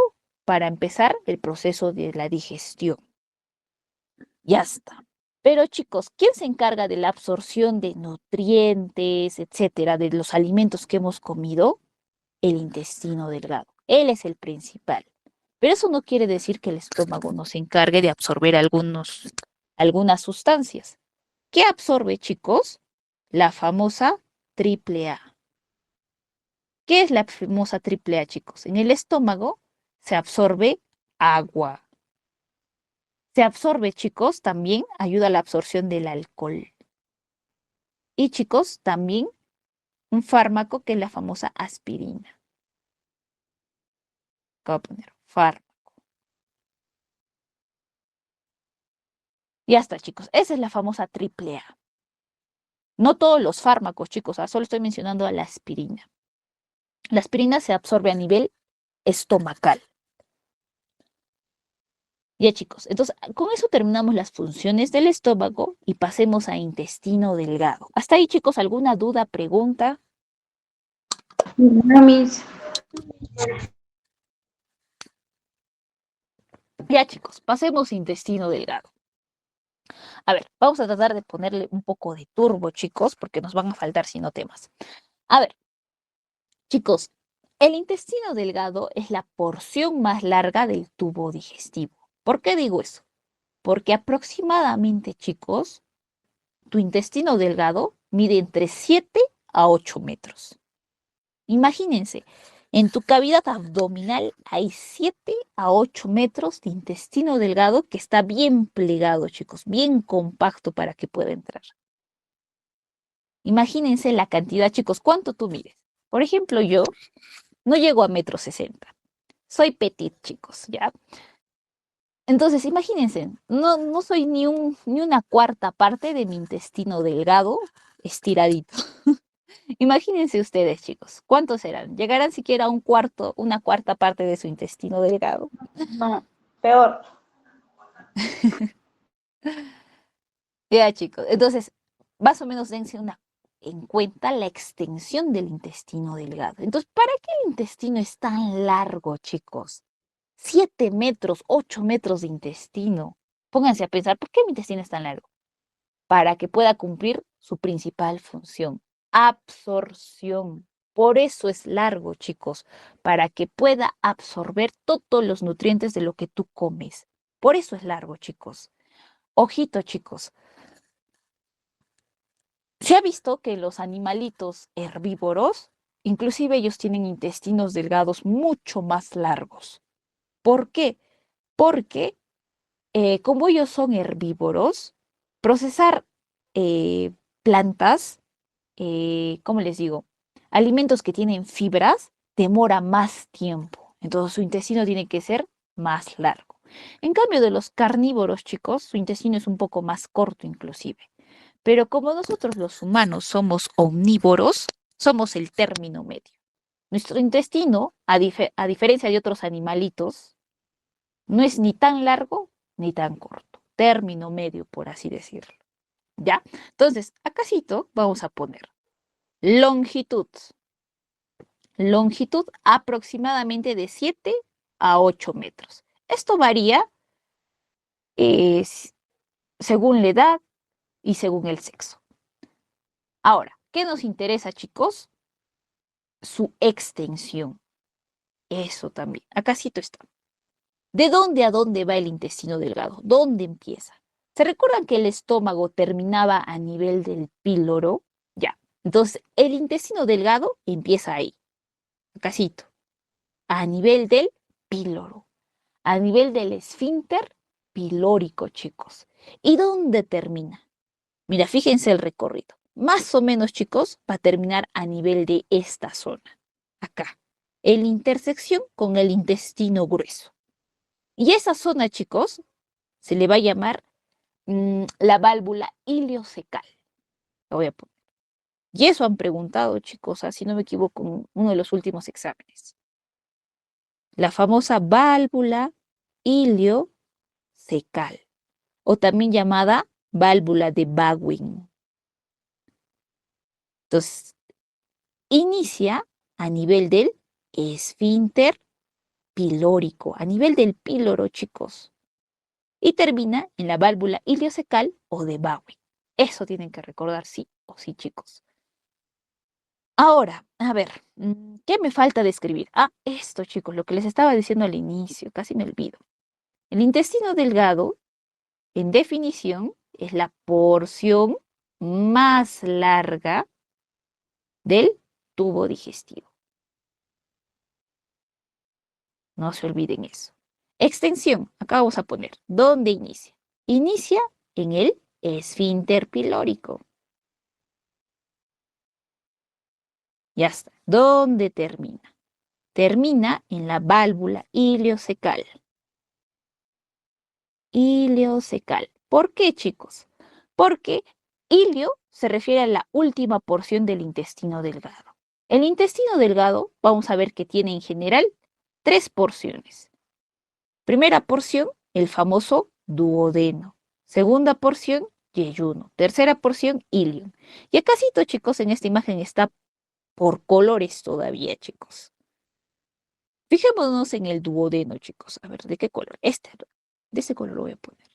A: para empezar el proceso de la digestión. Ya está. Pero chicos, ¿quién se encarga de la absorción de nutrientes, etcétera, de los alimentos que hemos comido? El intestino delgado. Él es el principal. Pero eso no quiere decir que el estómago no se encargue de absorber algunas sustancias. ¿Qué absorbe, chicos? La famosa triple A. ¿Qué es la famosa triple A, chicos? En el estómago se absorbe agua. Se absorbe, chicos, también ayuda a la absorción del alcohol. Y, chicos, también un fármaco que es la famosa aspirina. Acabo de poner fármaco. Ya está, chicos. Esa es la famosa triple A. No todos los fármacos, chicos, solo estoy mencionando a la aspirina. La aspirina se absorbe a nivel estomacal. Ya, chicos, entonces con eso terminamos las funciones del estómago y pasemos a intestino delgado. Hasta ahí, chicos, ¿alguna duda, pregunta?
E: No, Miss.
A: Ya, chicos, pasemos a intestino delgado. A ver, vamos a tratar de ponerle un poco de turbo, chicos, porque nos van a faltar si no temas. A ver, chicos, el intestino delgado es la porción más larga del tubo digestivo. ¿Por qué digo eso? Porque aproximadamente, chicos, tu intestino delgado mide entre 7 a 8 metros. Imagínense, en tu cavidad abdominal hay 7 a 8 metros de intestino delgado que está bien plegado, chicos, bien compacto para que pueda entrar. Imagínense la cantidad, chicos, ¿cuánto tú mides? Por ejemplo, yo no llego a 1,60 m. Soy petit, chicos, ¿ya? Entonces, imagínense, no soy ni una cuarta parte de mi intestino delgado estiradito. Imagínense ustedes, chicos, ¿cuántos serán? ¿Llegarán siquiera a una cuarta parte de su intestino delgado?
E: No, peor.
A: Ya, chicos, entonces, más o menos dense en cuenta la extensión del intestino delgado. Entonces, ¿para qué el intestino es tan largo, chicos? 7 metros, 8 metros de intestino. Pónganse a pensar, ¿por qué mi intestino es tan largo? Para que pueda cumplir su principal función, absorción. Por eso es largo, chicos, para que pueda absorber todos los nutrientes de lo que tú comes. Por eso es largo, chicos. Ojito, chicos. Se ha visto que los animalitos herbívoros, inclusive ellos tienen intestinos delgados mucho más largos. ¿Por qué? Porque como ellos son herbívoros, procesar plantas, ¿cómo les digo? Alimentos que tienen fibras, demora más tiempo. Entonces su intestino tiene que ser más largo. En cambio de los carnívoros, chicos, su intestino es un poco más corto inclusive. Pero como nosotros los humanos somos omnívoros, somos el término medio. Nuestro intestino, a diferencia de otros animalitos, no es ni tan largo ni tan corto. Término medio, por así decirlo. ¿Ya? Entonces, acácito vamos a poner longitud. Longitud aproximadamente de 7 a 8 metros. Esto varía eh, s- según la edad y según el sexo. Ahora, ¿qué nos interesa, chicos? Su extensión. Eso también. Acácito está. ¿De dónde a dónde va el intestino delgado? ¿Dónde empieza? ¿Se recuerdan que el estómago terminaba a nivel del píloro? Ya. Entonces, el intestino delgado empieza ahí, casito, a nivel del píloro, a nivel del esfínter pilórico, chicos. ¿Y dónde termina? Mira, fíjense el recorrido. Más o menos, chicos, va a terminar a nivel de esta zona, acá, en la intersección con el intestino grueso. Y esa zona, chicos, se le va a llamar la válvula iliocecal. Lo voy a poner. Y eso han preguntado, chicos, si no me equivoco, en uno de los últimos exámenes. La famosa válvula iliocecal, o también llamada válvula de Bawin. Entonces, inicia a nivel del esfínter pilórico, a nivel del píloro, chicos. Y termina en la válvula iliocecal o de Bowen. Eso tienen que recordar sí o sí, chicos. Ahora, a ver, ¿qué me falta describir? Ah, esto, chicos, lo que les estaba diciendo al inicio, casi me olvido. El intestino delgado, en definición, es la porción más larga del tubo digestivo. No se olviden eso. Extensión, acá vamos a poner, ¿dónde inicia? Inicia en el esfínter pilórico. Ya está. ¿Dónde termina? Termina en la válvula iliocecal. Iliocecal. ¿Por qué, chicos? Porque ilio se refiere a la última porción del intestino delgado. El intestino delgado, vamos a ver que tiene en general 3 porciones. Primera porción, el famoso duodeno. Segunda porción, yeyuno. Tercera porción, ilion. Y acácito, chicos, en esta imagen está por colores todavía, chicos. Fijémonos en el duodeno, chicos. A ver, ¿de qué color? De ese color lo voy a poner.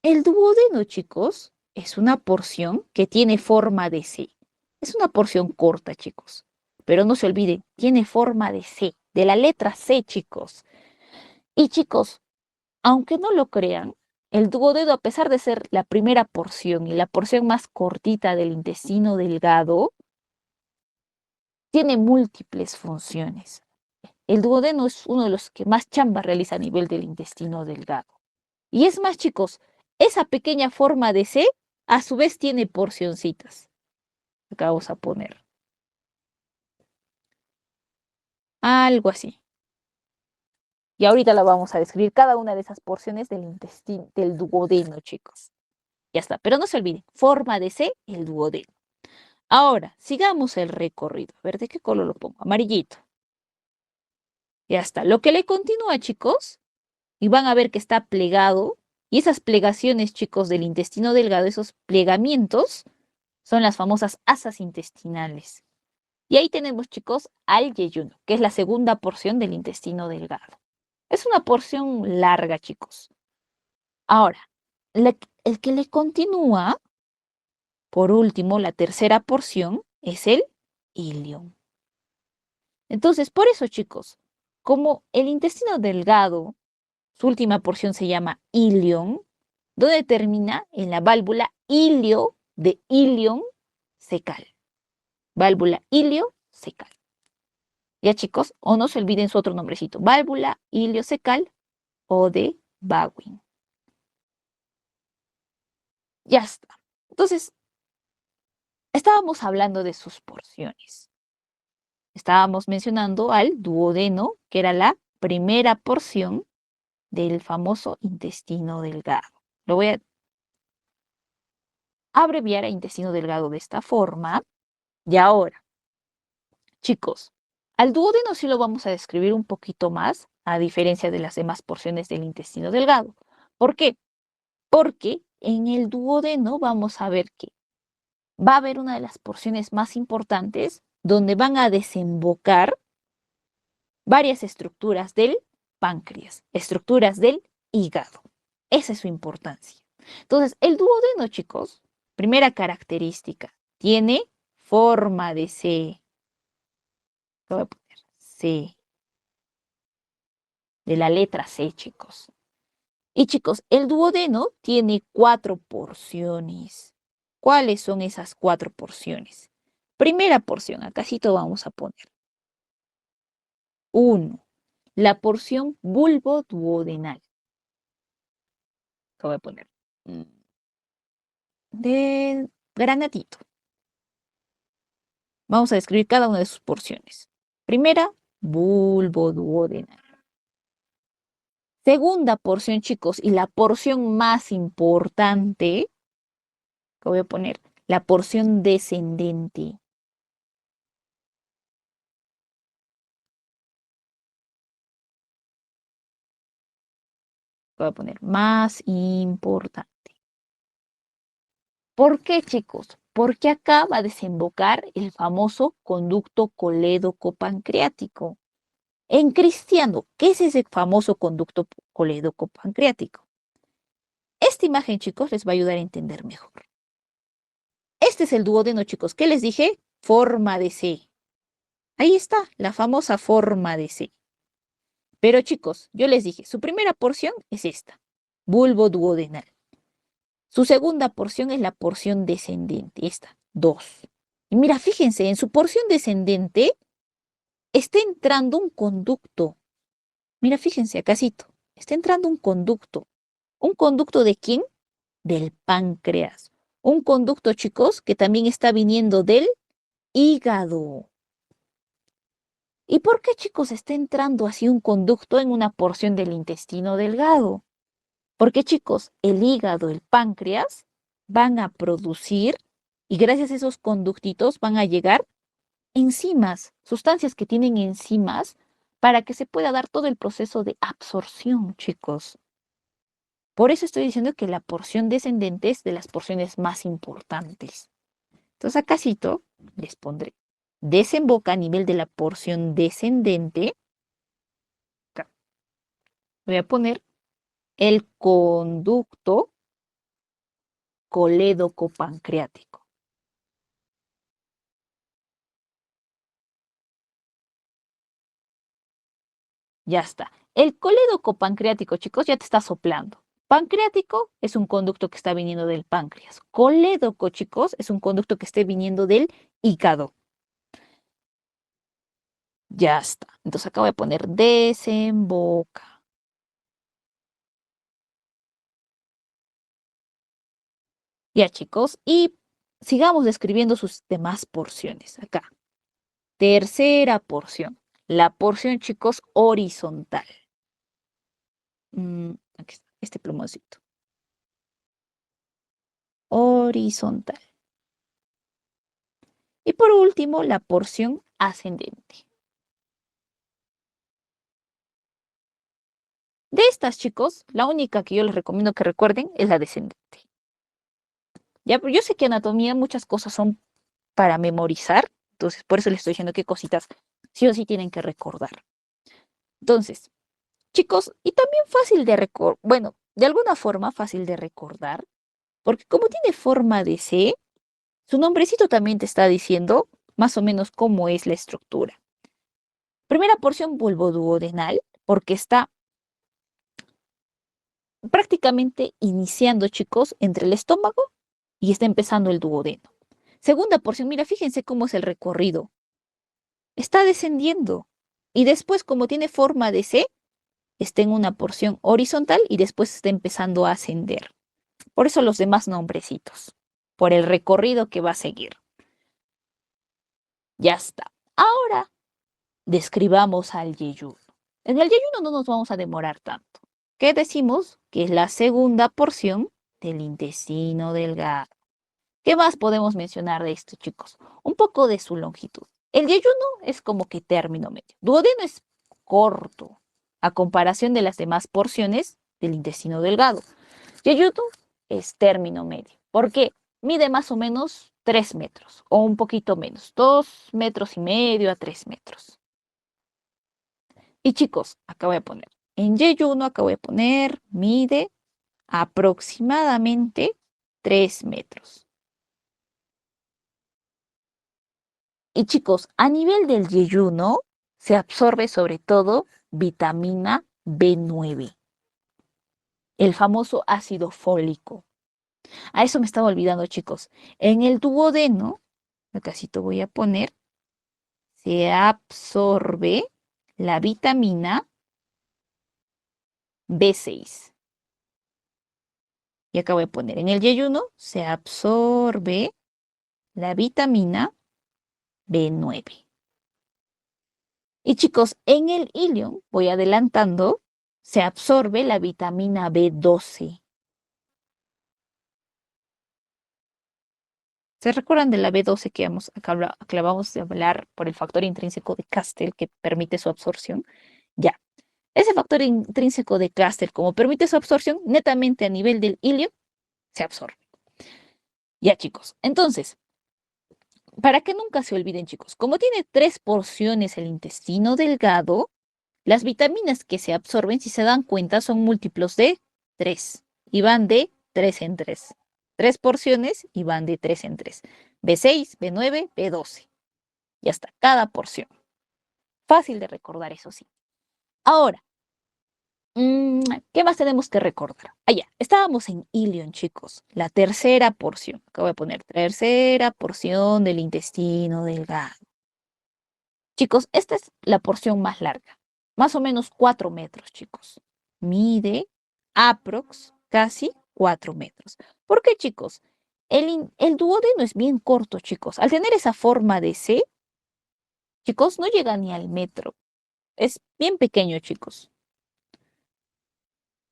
A: El duodeno, chicos, es una porción que tiene forma de C. Es una porción corta, chicos. Pero no se olviden, tiene forma de C, de la letra C, chicos. Y chicos, aunque no lo crean, el duodeno, a pesar de ser la primera porción y la porción más cortita del intestino delgado, tiene múltiples funciones. El duodeno es uno de los que más chamba realiza a nivel del intestino delgado. Y es más, chicos, esa pequeña forma de C, a su vez tiene porcioncitas. Acá vamos a poner algo así. Y ahorita la vamos a describir cada una de esas porciones del intestino, del duodeno, chicos. Ya está, pero no se olviden, forma de C, el duodeno. Ahora, sigamos el recorrido. A ver, ¿de qué color lo pongo? Amarillito. Ya está. Lo que le continúa, chicos, y van a ver que está plegado, y esas plegaciones, chicos, del intestino delgado, esos plegamientos, son las famosas asas intestinales. Y ahí tenemos, chicos, al yeyuno, que es la segunda porción del intestino delgado. Es una porción larga, chicos. Ahora, el que le continúa, por último, la tercera porción, es el ilion. Entonces, por eso, chicos, como el intestino delgado, su última porción se llama ilion, donde termina en la válvula ilio de ilion cecal. Válvula ilio-cecal. Ya, chicos, o no se olviden su otro nombrecito, válvula iliocecal o de Bowen. Ya está. Entonces, estábamos hablando de sus porciones. Estábamos mencionando al duodeno, que era la primera porción del famoso intestino delgado. Lo voy a abreviar a intestino delgado de esta forma. Y ahora, chicos, al duodeno sí lo vamos a describir un poquito más, a diferencia de las demás porciones del intestino delgado. ¿Por qué? Porque en el duodeno vamos a ver que va a haber una de las porciones más importantes donde van a desembocar varias estructuras del páncreas, estructuras del hígado. Esa es su importancia. Entonces, el duodeno, chicos, primera característica, tiene forma de C. Lo voy a poner C. De la letra C, chicos. Y chicos, el duodeno tiene 4 porciones. ¿Cuáles son esas 4 porciones? Primera porción, acácito vamos a poner. 1. La porción bulboduodenal. Lo voy a poner de granatito. Vamos a describir cada una de sus porciones. Primera, bulboduodenal. Segunda porción, chicos, y la porción más importante, que voy a poner, la porción descendente. Voy a poner más importante. ¿Por qué, chicos? Porque acá va a desembocar el famoso conducto colédoco pancreático. En cristiano, ¿qué es ese famoso conducto colédoco-pancreático? Esta imagen, chicos, les va a ayudar a entender mejor. Este es el duodeno, chicos. ¿Qué les dije? Forma de C. Ahí está, la famosa forma de C. Pero, chicos, yo les dije, su primera porción es esta, bulbo duodenal. Su segunda porción es la porción descendente, esta, 2. Y mira, fíjense, en su porción descendente está entrando un conducto. Mira, fíjense, acásito, está entrando un conducto. ¿Un conducto de quién? Del páncreas. Un conducto, chicos, que también está viniendo del hígado. ¿Y por qué, chicos, está entrando así un conducto en una porción del intestino delgado? Porque, chicos, el hígado, el páncreas van a producir y gracias a esos conductitos van a llegar enzimas, sustancias que tienen enzimas para que se pueda dar todo el proceso de absorción, chicos. Por eso estoy diciendo que la porción descendente es de las porciones más importantes. Entonces, acásito les pondré. Desemboca a nivel de la porción descendente. Acá. Voy a poner el conducto colédoco-pancreático. Ya está. El colédoco-pancreático, chicos, ya te está soplando. Pancreático es un conducto que está viniendo del páncreas. Colédoco, chicos, es un conducto que esté viniendo del hígado. Ya está. Entonces acá voy a poner desemboca. Ya, chicos, y sigamos describiendo sus demás porciones. Acá. Tercera porción. La porción, chicos, horizontal. Aquí está, este plumoncito. Horizontal. Y por último, la porción ascendente. De estas, chicos, la única que yo les recomiendo que recuerden es la descendente. Ya, pero yo sé que anatomía muchas cosas son para memorizar, entonces por eso les estoy diciendo qué cositas sí o sí tienen que recordar. Entonces, chicos, y también fácil de recordar, bueno, de alguna forma fácil de recordar, porque como tiene forma de C, su nombrecito también te está diciendo más o menos cómo es la estructura. Primera porción bulboduodenal, porque está prácticamente iniciando, chicos, entre el estómago y está empezando el duodeno. Segunda porción, mira, fíjense cómo es el recorrido. Está descendiendo y después, como tiene forma de C, está en una porción horizontal y después está empezando a ascender. Por eso los demás nombrecitos, por el recorrido que va a seguir. Ya está. Ahora describamos al yeyuno. En el yeyuno no nos vamos a demorar tanto. ¿Qué decimos? Que es la segunda porción del intestino delgado. ¿Qué más podemos mencionar de esto, chicos? Un poco de su longitud. El yeyuno es como que término medio. Duodeno es corto a comparación de las demás porciones del intestino delgado. Yeyuno es término medio. ¿Por qué? Mide más o menos 3 metros o un poquito menos, 2,5 metros a 3 metros. Y chicos, acá voy a poner, en yeyuno, acá voy a poner, mide aproximadamente 3 metros. Y chicos, a nivel del yeyuno se absorbe sobre todo vitamina B9, el famoso ácido fólico. A eso me estaba olvidando, chicos. En el duodeno, acá sí te voy a poner, se absorbe la vitamina B6. Y acá voy a poner, en el yeyuno se absorbe la vitamina B9. Y chicos, en el ilion, voy adelantando, se absorbe la vitamina B12. ¿Se recuerdan de la B12 que acabamos de hablar por el factor intrínseco de Castel que permite su absorción? Ya. Ese factor intrínseco de Castel, como permite su absorción, netamente a nivel del ilion, se absorbe. Ya, chicos. Entonces, para que nunca se olviden, chicos, como tiene 3 porciones el intestino delgado, Las vitaminas que se absorben, si se dan cuenta, son múltiplos de 3 y van de 3 en 3. 3 porciones y van de 3 en 3. B6, B9, B12. Ya está, cada porción. Fácil de recordar, eso sí. Ahora, ¿qué más tenemos que recordar? Allá, estábamos en ilion, chicos. La tercera porción. Acá voy a poner tercera porción del intestino delgado. Chicos, esta es la porción más larga. Más o menos 4 metros, chicos. Mide aprox casi 4 metros. ¿Por qué, chicos? El duodeno es bien corto, chicos. Al tener esa forma de C, chicos, no llega ni al metro. Es bien pequeño, chicos.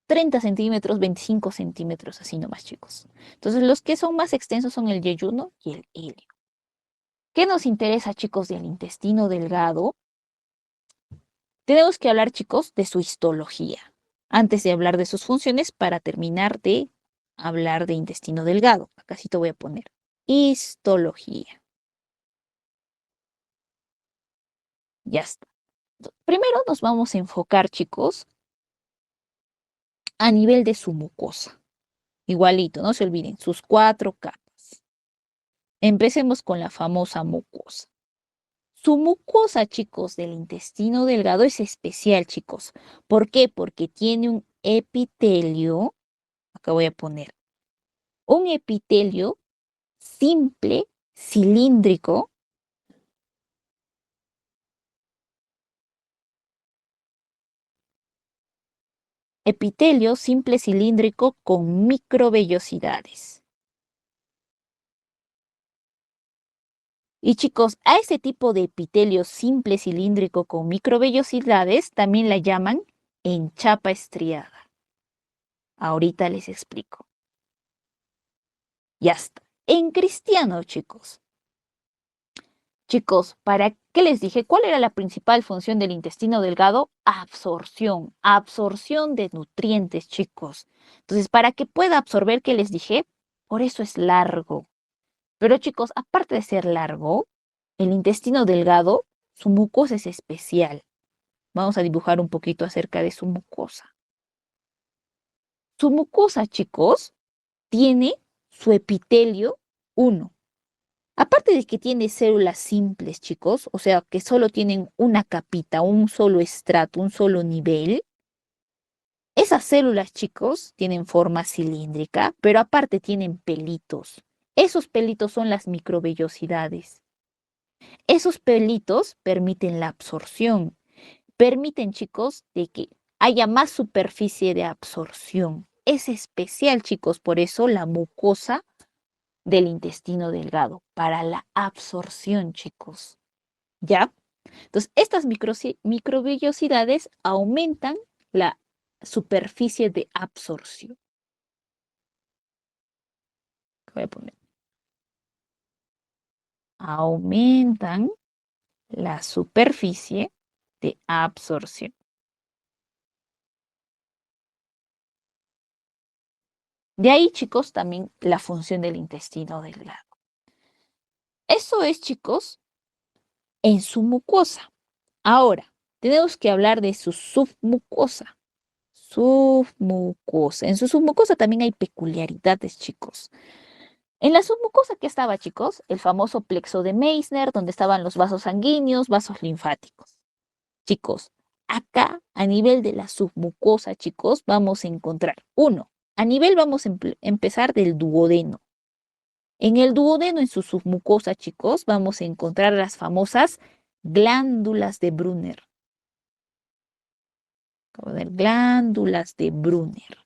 A: 30 centímetros, 25 centímetros, así nomás, chicos. Entonces, los que son más extensos son el yeyuno y el ilio. ¿Qué nos interesa, chicos, del intestino delgado? Tenemos que hablar, chicos, de su histología, antes de hablar de sus funciones, para terminar de hablar de intestino delgado. Acá sí te voy a poner histología. Ya está. Primero nos vamos a enfocar, chicos, a nivel de su mucosa. Igualito, no se olviden, sus 4 capas. Empecemos con la famosa mucosa. Su mucosa, chicos, del intestino delgado es especial, chicos. ¿Por qué? Porque tiene un epitelio, acá voy a poner, un epitelio simple, cilíndrico, epitelio simple cilíndrico con microvellosidades. Y chicos, a ese tipo de epitelio simple cilíndrico con microvellosidades también la llaman enchapa estriada. Ahorita les explico. Ya está. En cristiano, chicos. Chicos, ¿para qué les dije? ¿Cuál era la principal función del intestino delgado? Absorción. Absorción de nutrientes, chicos. Entonces, para que pueda absorber, ¿qué les dije? Por eso es largo. Pero chicos, aparte de ser largo, el intestino delgado, su mucosa es especial. Vamos a dibujar un poquito acerca de su mucosa. Su mucosa, chicos, tiene su epitelio 1. Aparte de que tiene células simples, chicos, o sea, que solo tienen una capita, un solo estrato, un solo nivel, esas células, chicos, tienen forma cilíndrica, pero aparte tienen pelitos. Esos pelitos son las microvellosidades. Esos pelitos permiten la absorción, permiten, chicos, de que haya más superficie de absorción. Es especial, chicos, por eso la mucosa del intestino delgado, para la absorción, chicos. ¿Ya? Entonces, estas microvellosidades aumentan la superficie de absorción. Voy a poner. Aumentan la superficie de absorción. De ahí, chicos, también la función del intestino delgado. Eso es, chicos, en su mucosa. Ahora, tenemos que hablar de su submucosa. Submucosa. En su submucosa también hay peculiaridades, chicos. En la submucosa, ¿qué estaba, chicos? El famoso plexo de Meissner, donde estaban los vasos sanguíneos, vasos linfáticos. Chicos, acá, a nivel de la submucosa, chicos, vamos a encontrar, a nivel vamos a empezar del duodeno. En el duodeno, en su submucosa, chicos, vamos a encontrar las famosas glándulas de Brunner. Vamos a ver, glándulas de Brunner.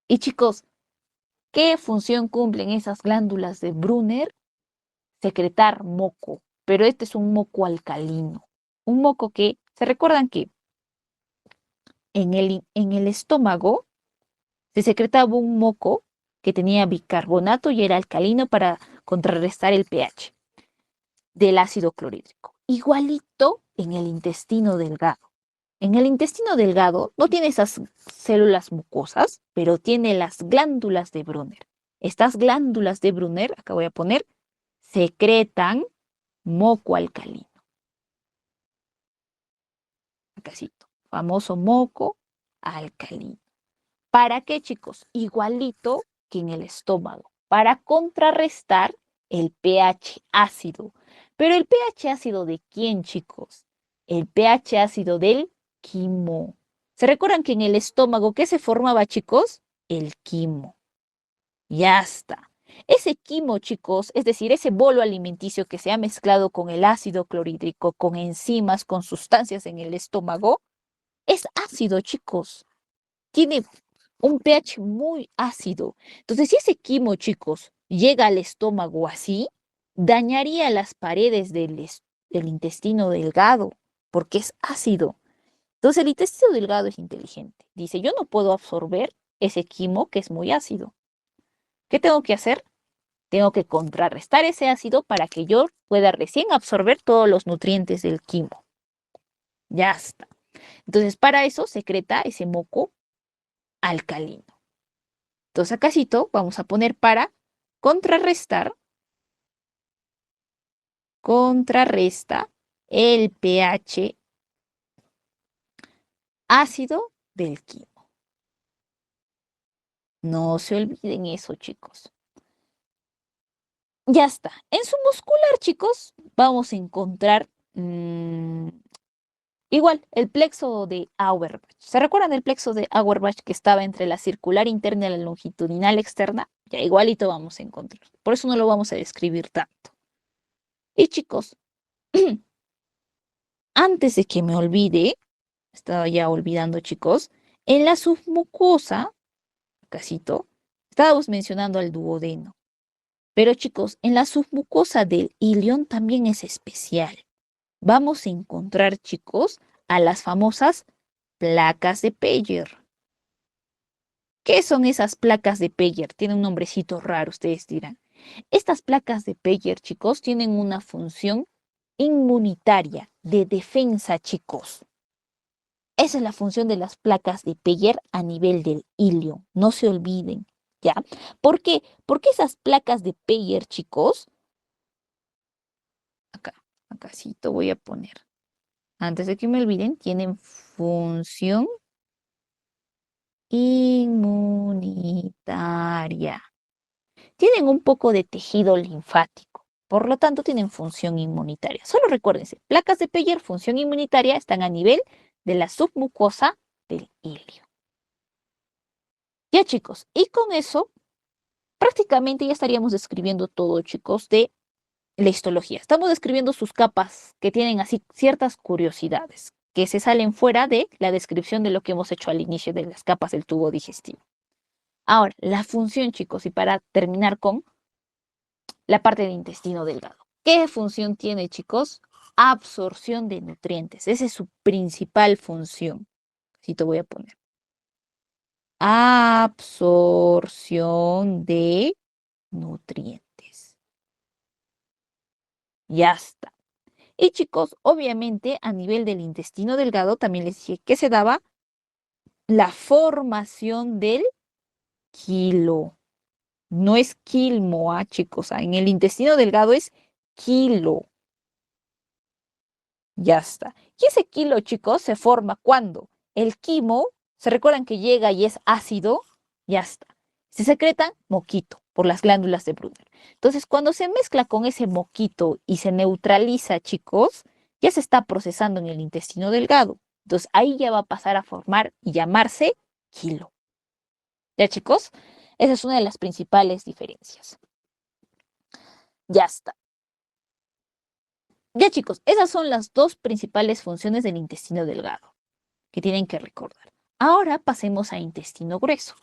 A: Y chicos, ¿qué función cumplen esas glándulas de Brunner? Secretar moco, pero este es un moco alcalino. Un moco que, ¿se recuerdan que en el estómago se secretaba un moco que tenía bicarbonato y era alcalino para contrarrestar el pH del ácido clorhídrico? Igualito en el intestino delgado. En el intestino delgado no tiene esas células mucosas, pero tiene las glándulas de Brunner. Estas glándulas de Brunner, acá voy a poner, secretan moco alcalino. Acácito, famoso moco alcalino. ¿Para qué, chicos? Igualito que en el estómago, para contrarrestar el pH ácido. Pero el pH ácido ¿de quién, chicos? El pH ácido del quimo. ¿Se recuerdan que en el estómago qué se formaba, chicos? El quimo. Ya está. Ese quimo, chicos, es decir, ese bolo alimenticio que se ha mezclado con el ácido clorhídrico, con enzimas, con sustancias en el estómago, es ácido, chicos. Tiene un pH muy ácido. Entonces, si ese quimo, chicos, llega al estómago así, dañaría las paredes del intestino delgado, porque es ácido. Entonces, el intestino delgado es inteligente. Dice, yo no puedo absorber ese quimo que es muy ácido. ¿Qué tengo que hacer? Tengo que contrarrestar ese ácido para que yo pueda recién absorber todos los nutrientes del quimo. Ya está. Entonces, para eso secreta ese moco alcalino. Entonces, acásito vamos a poner para contrarrestar, contrarresta el pH ácido del quimo. No se olviden eso, chicos. Ya está. En su muscular, chicos, vamos a encontrar igual el plexo de Auerbach. ¿Se recuerdan del plexo de Auerbach que estaba entre la circular interna y la longitudinal externa? Ya igualito vamos a encontrar. Por eso no lo vamos a describir tanto. Y chicos, antes de que me olvide, estaba ya olvidando, chicos, en la submucosa, casito, estábamos mencionando al duodeno. Pero chicos, en la submucosa del ilion también es especial. Vamos a encontrar, chicos, a las famosas placas de Peyer. ¿Qué son esas placas de Peyer? Tiene un nombrecito raro, ustedes dirán. Estas placas de Peyer, chicos, tienen una función inmunitaria, de defensa, chicos. Esa es la función de las placas de Peyer a nivel del ilio. No se olviden, ¿ya? ¿Por qué? Porque esas placas de Peyer, chicos, acá sí te voy a poner. Antes de que me olviden, tienen función inmunitaria. Tienen un poco de tejido linfático, por lo tanto tienen función inmunitaria. Solo recuérdense, placas de Peyer, función inmunitaria, están a nivel de la submucosa del ilio. Ya chicos, y con eso prácticamente ya estaríamos describiendo todo, chicos, de la histología. Estamos describiendo sus capas que tienen así ciertas curiosidades que se salen fuera de la descripción de lo que hemos hecho al inicio de las capas del tubo digestivo. Ahora, la función, chicos, y para terminar con la parte del intestino delgado. ¿Qué función tiene, chicos? Absorción de nutrientes. Esa es su principal función. Así te voy a poner. Absorción de nutrientes. Ya está. Y chicos, obviamente a nivel del intestino delgado también les dije que se daba la formación del quilo. No es quilmo, chicos. En el intestino delgado es quilo. Ya está. Y ese quilo, chicos, se forma cuando el quimo, ¿se recuerdan que llega y es ácido? Ya está. Se secreta moquito por las glándulas de Brunner. Entonces, cuando se mezcla con ese moquito y se neutraliza, chicos, ya se está procesando en el intestino delgado. Entonces, ahí ya va a pasar a formar y llamarse quilo. ¿Ya, chicos? Esa es una de las principales diferencias. Ya está. Ya, chicos, esas son las dos principales funciones del intestino delgado que tienen que recordar. Ahora pasemos a intestino grueso.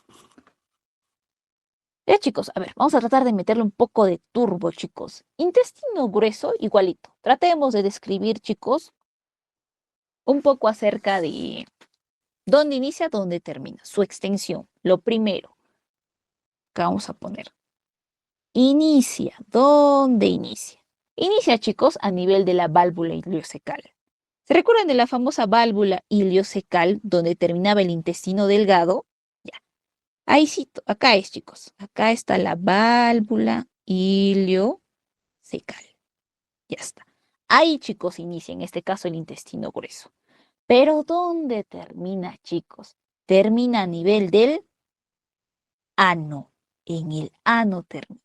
A: Ya, chicos, a ver, vamos a tratar de meterle un poco de turbo, chicos. Intestino grueso, igualito. Tratemos de describir, chicos, un poco acerca de dónde inicia, dónde termina, su extensión. Lo primero, que vamos a poner. Inicia, ¿dónde inicia? Inicia, chicos, a nivel de la válvula iliocecal. ¿Se recuerdan de la famosa válvula iliocecal donde terminaba el intestino delgado? Ya. Ahí sí, acá es, chicos. Acá está la válvula iliocecal. Ya está. Ahí, chicos, inicia en este caso el intestino grueso. Pero ¿dónde termina, chicos? Termina a nivel del ano. En el ano termina.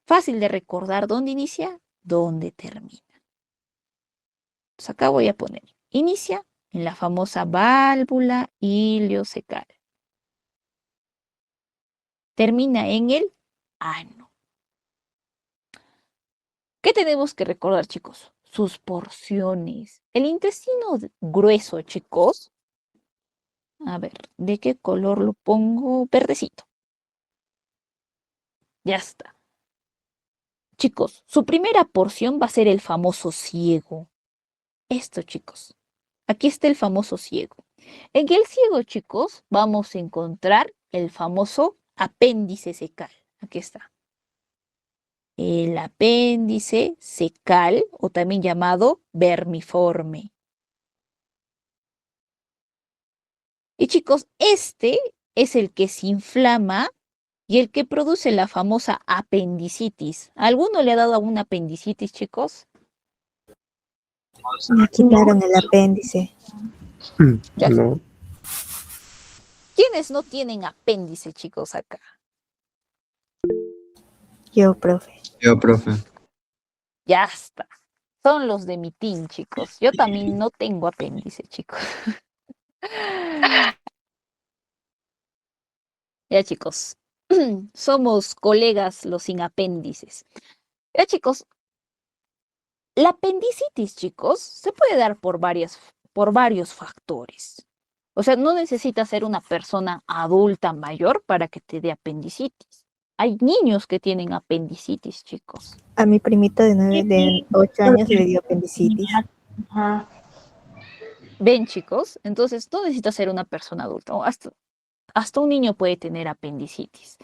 A: Fácil de recordar dónde inicia, dónde termina. Entonces acá voy a poner, inicia en la famosa válvula ileocecal. Termina en el ano. ¿Qué tenemos que recordar, chicos? Sus porciones. El intestino grueso, chicos. A ver, ¿de qué color lo pongo? Verdecito. Ya está. Chicos, su primera porción va a ser el famoso ciego. Esto, chicos. Aquí está el famoso ciego. En el ciego, chicos, vamos a encontrar el famoso apéndice secal. Aquí está. El apéndice secal, o también llamado vermiforme. Y chicos, este es el que se inflama y el que produce la famosa apendicitis. ¿Alguno le ha dado alguna apendicitis, chicos?
D: Me quitaron el apéndice.
A: Ya.
F: No,
A: ¿Quiénes no tienen apéndice, chicos, acá?
D: Yo, profe.
F: yo, profe.
A: Ya está. Son los de mi team, chicos. Yo también no tengo apéndice, chicos. Ya, chicos. Somos colegas los sin apéndices. Ya, chicos. La apendicitis, chicos, se puede dar por varios factores. O sea, no necesitas ser una persona adulta mayor para que te dé apendicitis. Hay niños que tienen apendicitis, chicos.
D: A mi primito de 8 años le dio apendicitis.
E: Ajá.
A: ¿Ven, chicos? Entonces, no necesitas ser una persona adulta. O hasta un niño puede tener apendicitis.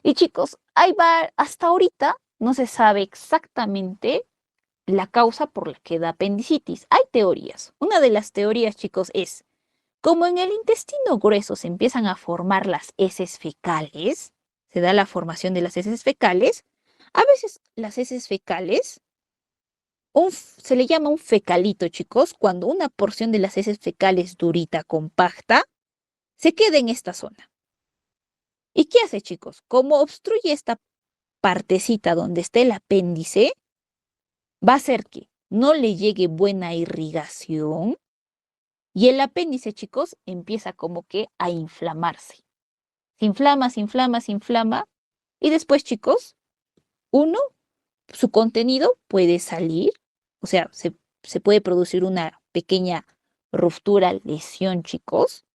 A: Y chicos, hasta ahorita no se sabe exactamente la causa por la que da apendicitis. Hay teorías. Una de las teorías, chicos, es como en el intestino grueso se empiezan a formar las heces fecales, se da la formación de las heces fecales, a veces las heces fecales, se le llama un fecalito, chicos, cuando una porción de las heces fecales durita, compacta, se queda en esta zona. ¿Y qué hace, chicos? Como obstruye esta partecita donde está el apéndice, va a hacer que no le llegue buena irrigación y el apéndice, chicos, empieza como que a inflamarse. Se inflama, se inflama, se inflama y después, chicos, su contenido puede salir, o sea, se puede producir una pequeña ruptura, lesión, chicos.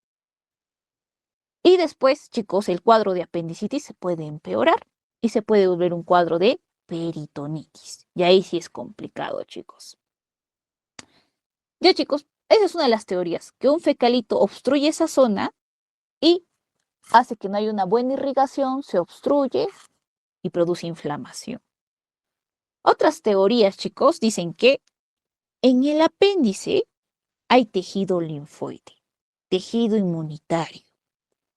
A: Y después, chicos, el cuadro de apendicitis se puede empeorar y se puede volver un cuadro de peritonitis. Y ahí sí es complicado, chicos. Ya, chicos, esa es una de las teorías, que un fecalito obstruye esa zona y hace que no haya una buena irrigación, se obstruye y produce inflamación. Otras teorías, chicos, dicen que en el apéndice hay tejido linfoide, tejido inmunitario,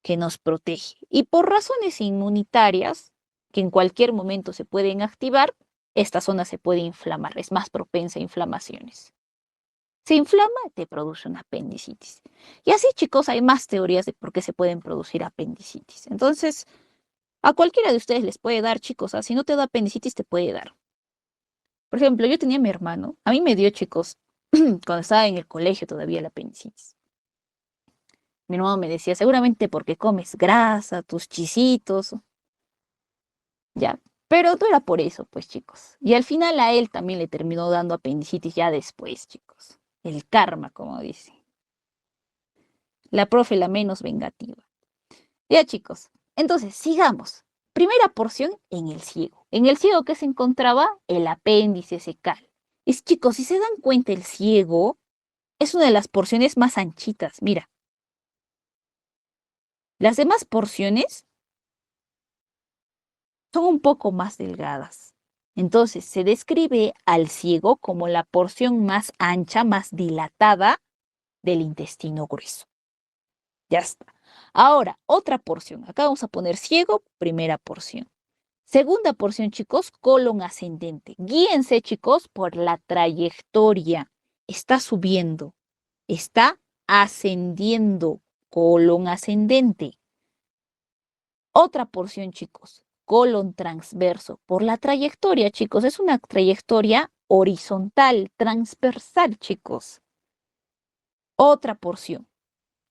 A: que nos protege. Y por razones inmunitarias, que en cualquier momento se pueden activar, esta zona se puede inflamar, es más propensa a inflamaciones. Se inflama, te produce una apendicitis. Y así, chicos, hay más teorías de por qué se pueden producir apendicitis. Entonces, a cualquiera de ustedes les puede dar, chicos. Si no te da apendicitis, te puede dar. Por ejemplo, yo tenía a mi hermano. A mí me dio, chicos, cuando estaba en el colegio todavía la apendicitis. Mi hermano me decía, seguramente porque comes grasa, tus chisitos. Ya. Pero no era por eso, pues, chicos. Y al final a él también le terminó dando apendicitis ya después, chicos. El karma, como dice. La profe, la menos vengativa. Ya, chicos. Entonces, sigamos. Primera porción en el ciego. En el ciego, ¿qué se encontraba? El apéndice secal. Y chicos, si se dan cuenta, el ciego es una de las porciones más anchitas. Mira. Las demás porciones son un poco más delgadas. Entonces, se describe al ciego como la porción más ancha, más dilatada del intestino grueso. Ya está. Ahora, otra porción. Acá vamos a poner ciego, primera porción. Segunda porción, chicos, colon ascendente. Guíense, chicos, por la trayectoria. Está subiendo. está ascendiendo, colon ascendente. Otra porción, chicos, colon transverso. Por la trayectoria, chicos, es una trayectoria horizontal, transversal, chicos. Otra porción,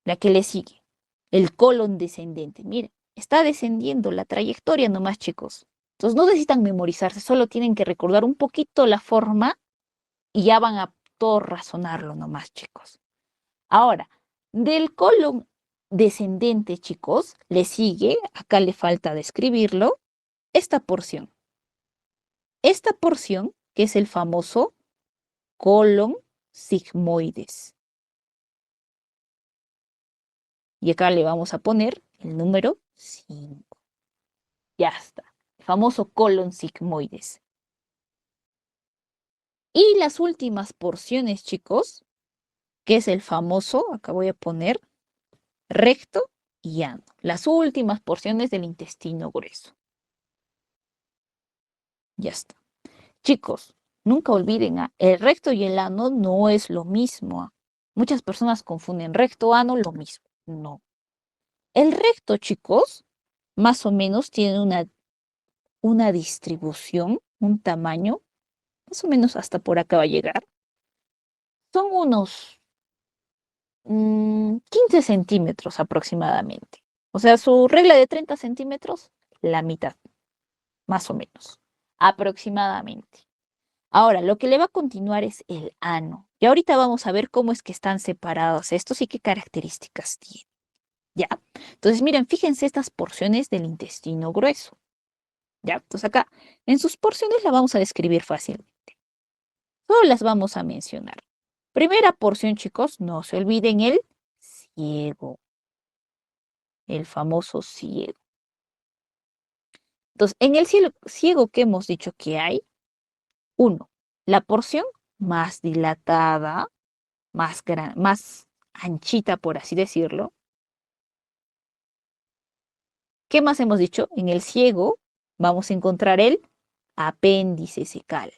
A: la que le sigue, el colon descendente. Miren, está descendiendo la trayectoria nomás, chicos. Entonces no necesitan memorizarse, solo tienen que recordar un poquito la forma y ya van a todo razonarlo nomás, chicos. Ahora, del colon descendente, chicos, le sigue, acá le falta describirlo, esta porción. Esta porción, que es el famoso colon sigmoides. Y acá le vamos a poner el número 5. Ya está. El famoso colon sigmoides. Y las últimas porciones, chicos, que es el famoso, acá voy a poner recto y ano. Las últimas porciones del intestino grueso. Ya está. Chicos, nunca olviden, el recto y el ano no es lo mismo. Muchas personas confunden recto, ano, lo mismo. No. El recto, chicos, más o menos tiene una distribución, un tamaño, más o menos hasta por acá va a llegar. Son unos 15 centímetros aproximadamente. O sea, su regla de 30 centímetros, la mitad, más o menos, aproximadamente. Ahora, lo que le va a continuar es el ano. Y ahorita vamos a ver cómo es que están separados estos y qué características tienen. ¿Ya? Entonces, miren, fíjense estas porciones del intestino grueso. ¿Ya? Entonces acá, en sus porciones la vamos a describir fácilmente. Solo las vamos a mencionar. Primera porción, chicos, no se olviden el ciego. El famoso ciego. Entonces, en el ciego, ¿qué hemos dicho que hay? 1. La porción más dilatada, más anchita, por así decirlo. ¿Qué más hemos dicho? En el ciego vamos a encontrar el apéndice cecal.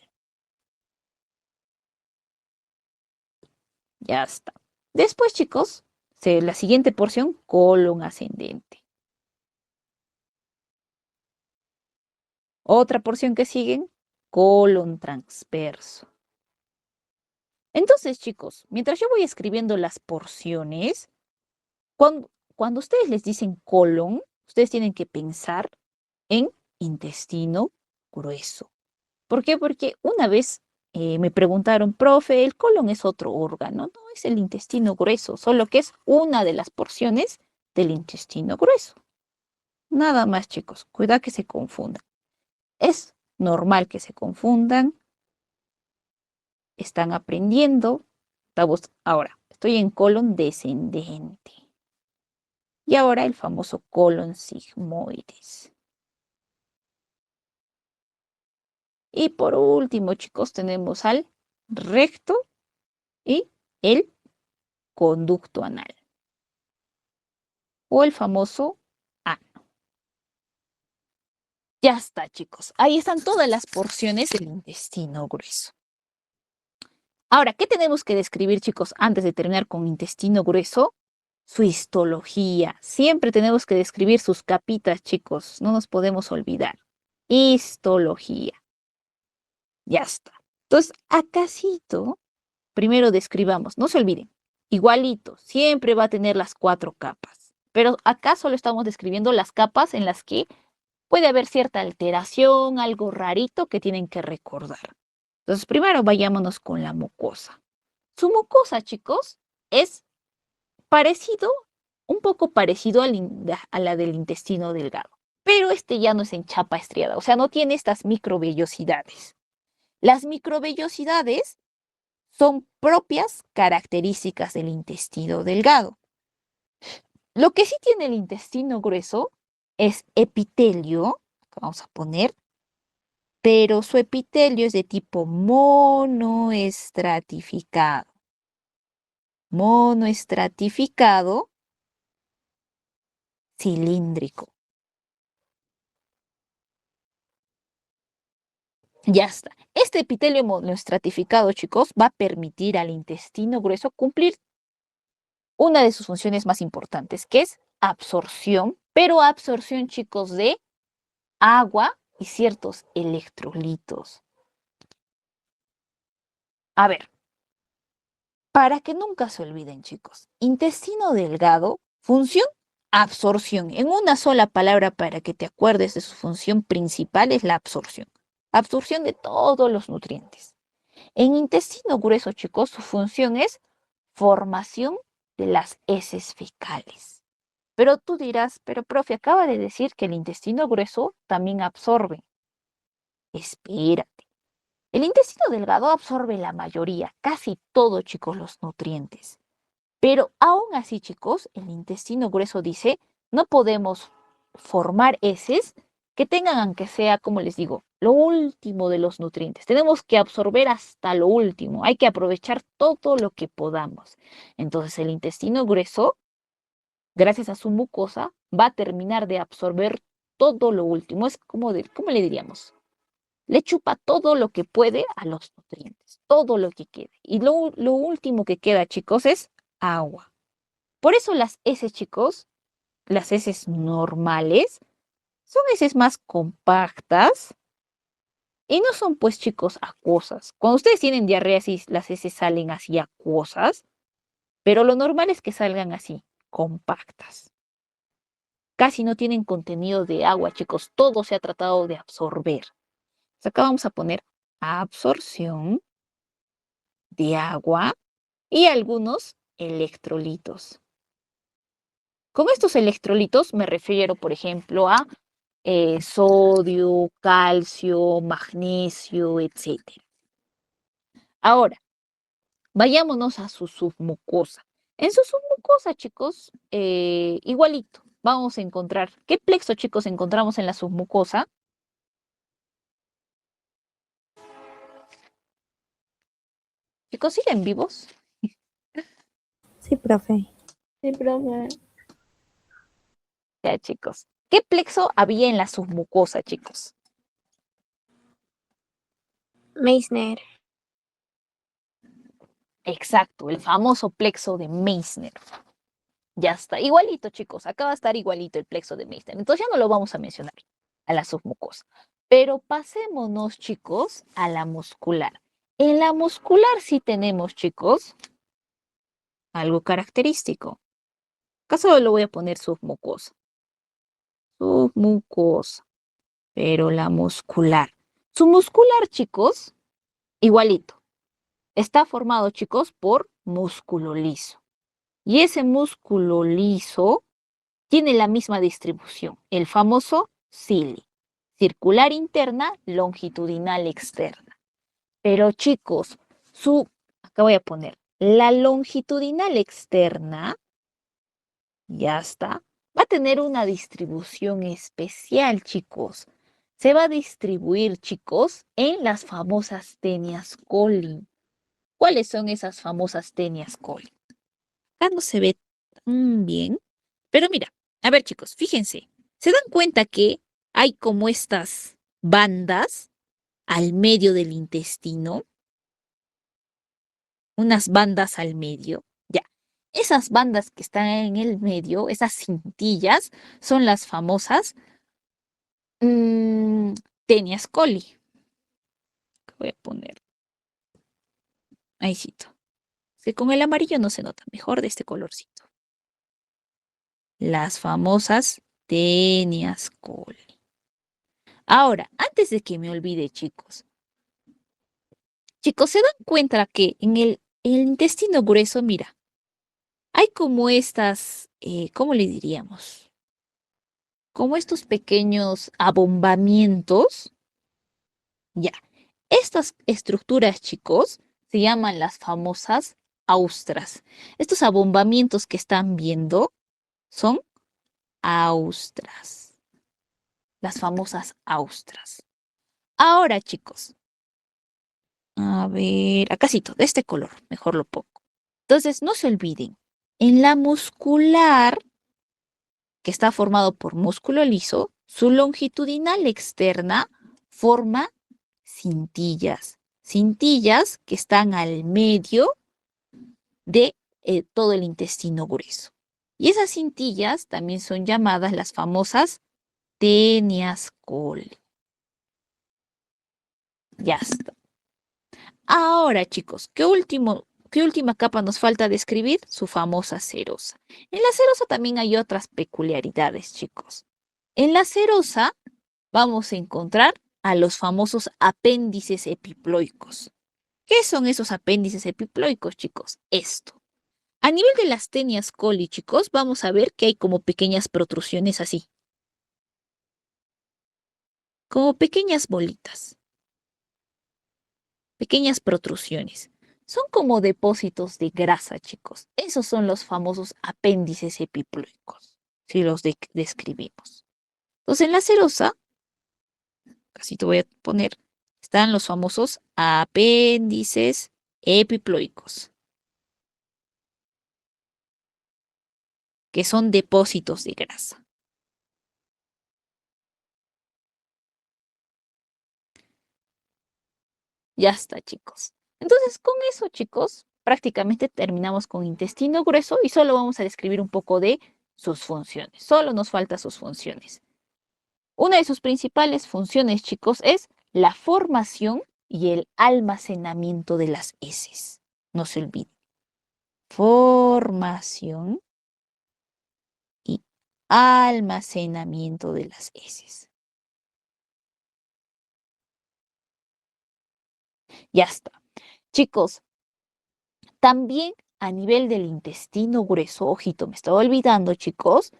A: Ya está. Después, chicos, la siguiente porción, colon ascendente. Otra porción que siguen, colon transverso. Entonces, chicos, mientras yo voy escribiendo las porciones, cuando ustedes les dicen colon, ustedes tienen que pensar en intestino grueso. ¿Por qué? Porque una vez me preguntaron, profe, el colon es otro órgano, no es el intestino grueso, solo que es una de las porciones del intestino grueso. Nada más, chicos, cuidado que se confundan. Es normal que se confundan, están aprendiendo. Ahora, estoy en colon descendente. Y ahora el famoso colon sigmoides. Y por último, chicos, tenemos al recto y el conducto anal. O el famoso ano. Ya está, chicos. Ahí están todas las porciones del intestino grueso. Ahora, ¿qué tenemos que describir, chicos, antes de terminar con intestino grueso? Su histología. Siempre tenemos que describir sus capitas, chicos. No nos podemos olvidar. Histología. Ya está. Entonces, acásito, primero describamos. No se olviden. Igualito. Siempre va a tener las 4 capas. Pero acá solo estamos describiendo las capas en las que puede haber cierta alteración, algo rarito que tienen que recordar. Entonces, primero vayámonos con la mucosa. Su mucosa, chicos, es parecido, un poco parecido a la del intestino delgado, pero este ya no es en chapa estriada, o sea, no tiene estas microvellosidades. Las microvellosidades son propias características del intestino delgado. Lo que sí tiene el intestino grueso es epitelio, que vamos a poner, pero su epitelio es de tipo monoestratificado. Monoestratificado cilíndrico. Ya está. Este epitelio monoestratificado, chicos, va a permitir al intestino grueso cumplir una de sus funciones más importantes, que es absorción, pero absorción, chicos, de agua y ciertos electrolitos. A ver, para que nunca se olviden, chicos, intestino delgado, función, absorción. En una sola palabra para que te acuerdes de su función principal es la absorción. Absorción de todos los nutrientes. En intestino grueso, chicos, su función es formación de las heces fecales. Pero tú dirás, pero profe, acaba de decir que el intestino grueso también absorbe. Espérate. El intestino delgado absorbe la mayoría, casi todo, chicos, los nutrientes. Pero aún así, chicos, el intestino grueso dice, no podemos formar heces que tengan, aunque sea, como les digo, lo último de los nutrientes. Tenemos que absorber hasta lo último. Hay que aprovechar todo lo que podamos. Entonces, el intestino grueso, gracias a su mucosa, va a terminar de absorber todo lo último. Es como, ¿cómo le diríamos? Le chupa todo lo que puede a los nutrientes, todo lo que quede. Y lo último que queda, chicos, es agua. Por eso las heces, chicos, las heces normales, son heces más compactas y no son, pues, chicos, acuosas. Cuando ustedes tienen diarrea, sí, las heces salen así acuosas, pero lo normal es que salgan así, compactas. Casi no tienen contenido de agua, chicos. Todo se ha tratado de absorber. Acá vamos a poner absorción de agua y algunos electrolitos. Con estos electrolitos me refiero, por ejemplo, a sodio, calcio, magnesio, etc. Ahora, vayámonos a su submucosa. En su submucosa, chicos, igualito, vamos a encontrar, ¿qué plexo, chicos, encontramos en la submucosa? Chicos, ¿siguen vivos?
D: Sí, profe.
B: Sí, profe.
A: Ya, chicos. ¿Qué plexo había en la submucosa, chicos?
F: Meissner.
A: Exacto, el famoso plexo de Meissner. Ya está, igualito, chicos. Acá va a estar igualito el plexo de Meissner. Entonces ya no lo vamos a mencionar a la submucosa. Pero pasémonos, chicos, a la muscular. En la muscular sí tenemos, chicos, algo característico. Acá solo lo voy a poner submucosa. Submucosa. Pero la muscular. Su muscular, chicos, igualito. Está formado, chicos, por músculo liso. Y ese músculo liso tiene la misma distribución, el famoso cili, circular interna, longitudinal externa. Pero, chicos, acá voy a poner, la longitudinal externa, ya está, va a tener una distribución especial, chicos. Se va a distribuir, chicos, en las famosas tenias coli. ¿Cuáles son esas famosas tenias coli? Acá no se ve tan bien, pero mira, a ver, chicos, fíjense, ¿se dan cuenta que hay como estas bandas al medio del intestino? Unas bandas al medio, ya. Esas bandas que están en el medio, esas cintillas, son las famosas tenias coli. Voy a poner ahícito. Que con el amarillo no se nota, mejor de este colorcito. Las famosas tenias coli. Ahora, antes de que me olvide, chicos, ¿se dan cuenta que en el intestino grueso, mira, hay como estas, ¿cómo le diríamos? Como estos pequeños abombamientos. Ya, estas estructuras, chicos, se llaman las famosas austras. Estos abombamientos que están viendo son austras. Las famosas austras. Ahora, chicos, a ver, acásito, de este color, mejor lo pongo. Entonces, no se olviden, en la muscular, que está formado por músculo liso, su longitudinal externa forma cintillas. Cintillas que están al medio de todo el intestino grueso. Y esas cintillas también son llamadas las famosas tenias coli. Ya está. Ahora, chicos, ¿qué última capa nos falta describir? Su famosa serosa. En la serosa también hay otras peculiaridades, chicos. En la serosa vamos a encontrar a los famosos apéndices epiploicos. ¿Qué son esos apéndices epiploicos, chicos? Esto. A nivel de las tenias coli, chicos, vamos a ver que hay como pequeñas protrusiones así. Como pequeñas bolitas. Pequeñas protrusiones. Son como depósitos de grasa, chicos. Esos son los famosos apéndices epiploicos, si los describimos. Entonces, en la serosa, así te voy a poner, están los famosos apéndices epiploicos, que son depósitos de grasa. Ya está, chicos. Entonces, con eso, chicos, prácticamente terminamos con intestino grueso y solo vamos a describir un poco de sus funciones. Solo nos faltan sus funciones. Una de sus principales funciones, chicos, es la formación y el almacenamiento de las heces. No se olviden. Formación y almacenamiento de las heces. Ya está. Chicos, también a nivel del intestino grueso, ojito, me estaba olvidando, chicos,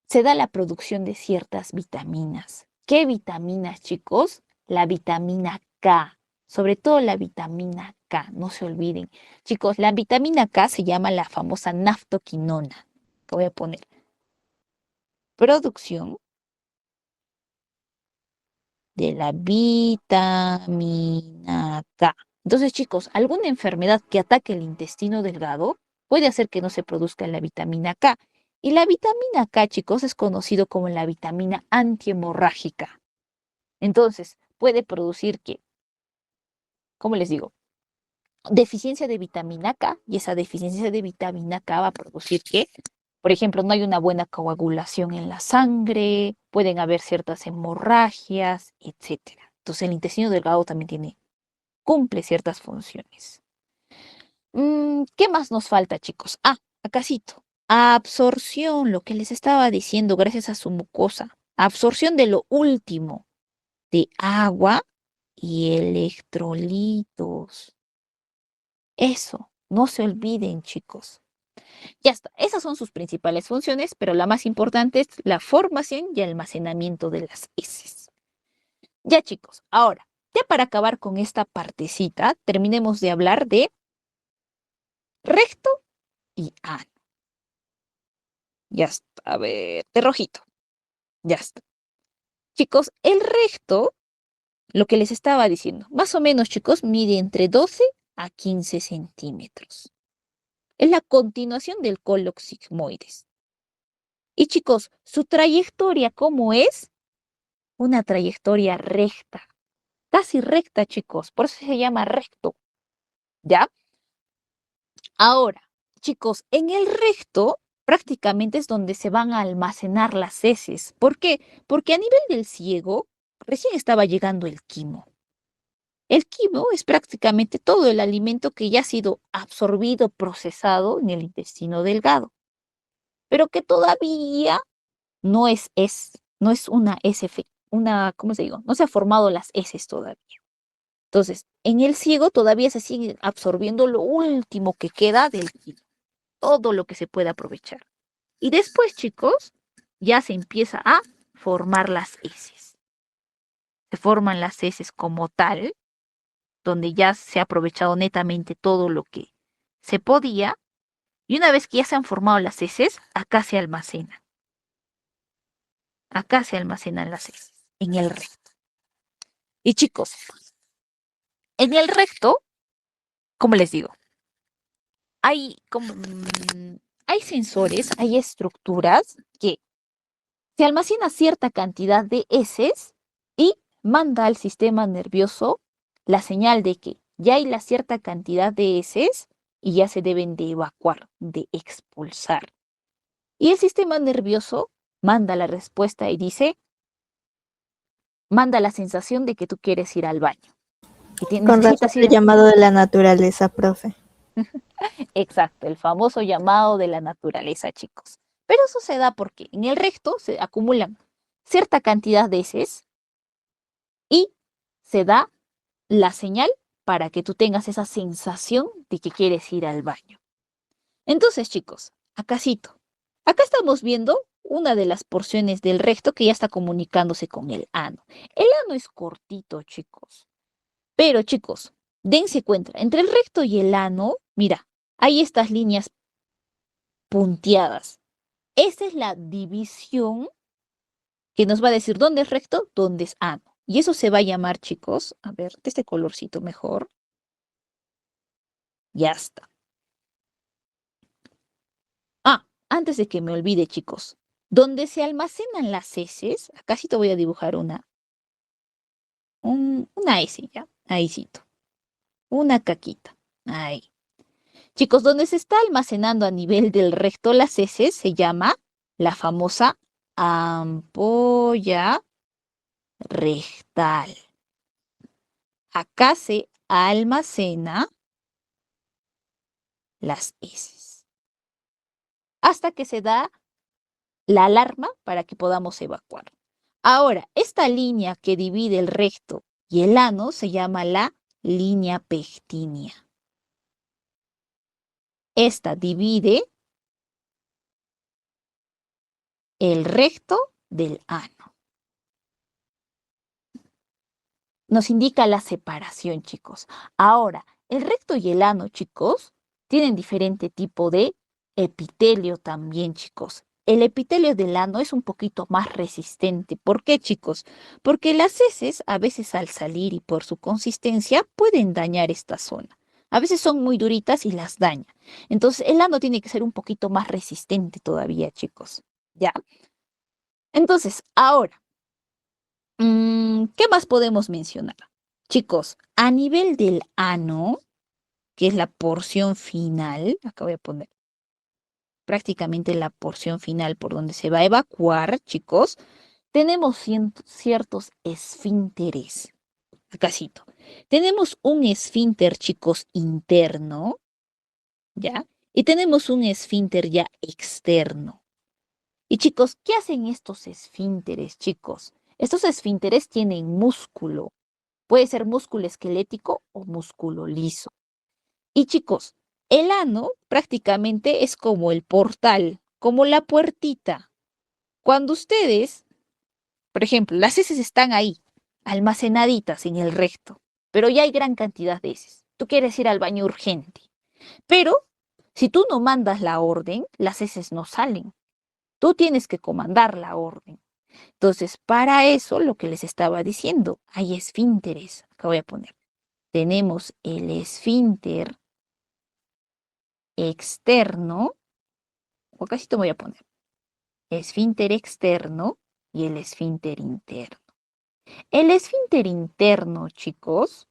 A: se da la producción de ciertas vitaminas. ¿Qué vitaminas, chicos? La vitamina K, sobre todo la vitamina K, no se olviden. Chicos, la vitamina K se llama la famosa naftoquinona. Te voy a poner producción de la vitamina K. Entonces, chicos, alguna enfermedad que ataque el intestino delgado puede hacer que no se produzca la vitamina K. Y la vitamina K, chicos, es conocido como la vitamina antihemorrágica. Entonces, puede producir que, ¿cómo les digo? Deficiencia de vitamina K, y esa deficiencia de vitamina K va a producir que, por ejemplo, no hay una buena coagulación en la sangre, pueden haber ciertas hemorragias, etc. Entonces, el intestino delgado también cumple ciertas funciones. ¿Qué más nos falta, chicos? Acácito. Absorción, lo que les estaba diciendo, gracias a su mucosa. Absorción de lo último, de agua y electrolitos. Eso, no se olviden, chicos. Ya está, esas son sus principales funciones, pero la más importante es la formación y almacenamiento de las heces. Ya, chicos, ahora, ya para acabar con esta partecita, terminemos de hablar de recto y ano. Ya está, a ver, de rojito. Ya está. Chicos, el recto, lo que les estaba diciendo, más o menos, chicos, mide entre 12 a 15 centímetros. Es la continuación del colon sigmoides. Y chicos, su trayectoria, ¿cómo es? Una trayectoria recta. Casi recta, chicos. Por eso se llama recto. ¿Ya? Ahora, chicos, en el recto prácticamente es donde se van a almacenar las heces. ¿Por qué? Porque a nivel del ciego, recién estaba llegando el quimo. El quimo es prácticamente todo el alimento que ya ha sido absorbido, procesado en el intestino delgado, pero que todavía no es una SF, ¿cómo se digo? No se ha formado las heces todavía. Entonces, en el ciego todavía se sigue absorbiendo lo último que queda del quimo, todo lo que se puede aprovechar. Y después, chicos, ya se empieza a formar las heces. Se forman las heces como tal, donde ya se ha aprovechado netamente todo lo que se podía. Y una vez que ya se han formado las heces, acá se almacenan. Acá se almacenan las heces, en el recto. Y chicos, en el recto, como les digo, hay sensores, hay estructuras que se almacena cierta cantidad de heces y manda al sistema nervioso la señal de que ya hay la cierta cantidad de heces, y ya se deben de evacuar, de expulsar. Y el sistema nervioso manda la respuesta y dice, manda la sensación de que tú quieres ir al baño.
D: Con razón
A: Necesitas
D: el
A: ir.
D: llamado de la naturaleza, profe.
A: Exacto, el famoso llamado de la naturaleza, chicos. Pero eso se da porque en el recto se acumulan cierta cantidad de heces y se da la señal para que tú tengas esa sensación de que quieres ir al baño. Entonces, chicos, acácito. Acá estamos viendo una de las porciones del recto que ya está comunicándose con el ano. El ano es cortito, chicos. Pero, chicos, dense cuenta, entre el recto y el ano, mira, hay estas líneas punteadas. Esa es la división que nos va a decir dónde es recto, dónde es ano. Y eso se va a llamar, chicos, a ver, de este colorcito mejor. Ya está. Ah, antes de que me olvide, chicos, donde se almacenan las heces, acá sí te voy a dibujar una S, ¿ya? Ahícito. Una caquita. Ahí. Chicos, donde se está almacenando a nivel del recto las heces se llama la famosa ampolla rectal. Acá se almacena las heces. Hasta que se da la alarma para que podamos evacuar. Ahora, esta línea que divide el recto y el ano se llama la línea pectínea. Esta divide el recto del ano. Nos indica la separación, chicos. Ahora, el recto y el ano, chicos, tienen diferente tipo de epitelio también, chicos. El epitelio del ano es un poquito más resistente. ¿Por qué, chicos? Porque las heces, a veces al salir y por su consistencia, pueden dañar esta zona. A veces son muy duritas y las daña. Entonces, el ano tiene que ser un poquito más resistente todavía, chicos. ¿Ya? Entonces, ahora, ¿qué más podemos mencionar? Chicos, a nivel del ano, que es la porción final, acá voy a poner prácticamente la porción final por donde se va a evacuar, chicos, tenemos ciertos esfínteres. Acácito. Tenemos un esfínter, chicos, interno, ¿ya? Y tenemos un esfínter ya externo. Y chicos, ¿qué hacen estos esfínteres, chicos? Estos esfínteres tienen músculo. Puede ser músculo esquelético o músculo liso. Y chicos, el ano prácticamente es como el portal, como la puertita. Cuando ustedes, por ejemplo, las heces están ahí, almacenaditas en el recto, pero ya hay gran cantidad de heces. Tú quieres ir al baño urgente, pero si tú no mandas la orden, las heces no salen. Tú tienes que comandar la orden. Entonces, para eso, lo que les estaba diciendo, hay esfínteres. Acá voy a poner. Tenemos el esfínter externo, o casi te voy a poner, esfínter externo y el esfínter interno. El esfínter interno, chicos,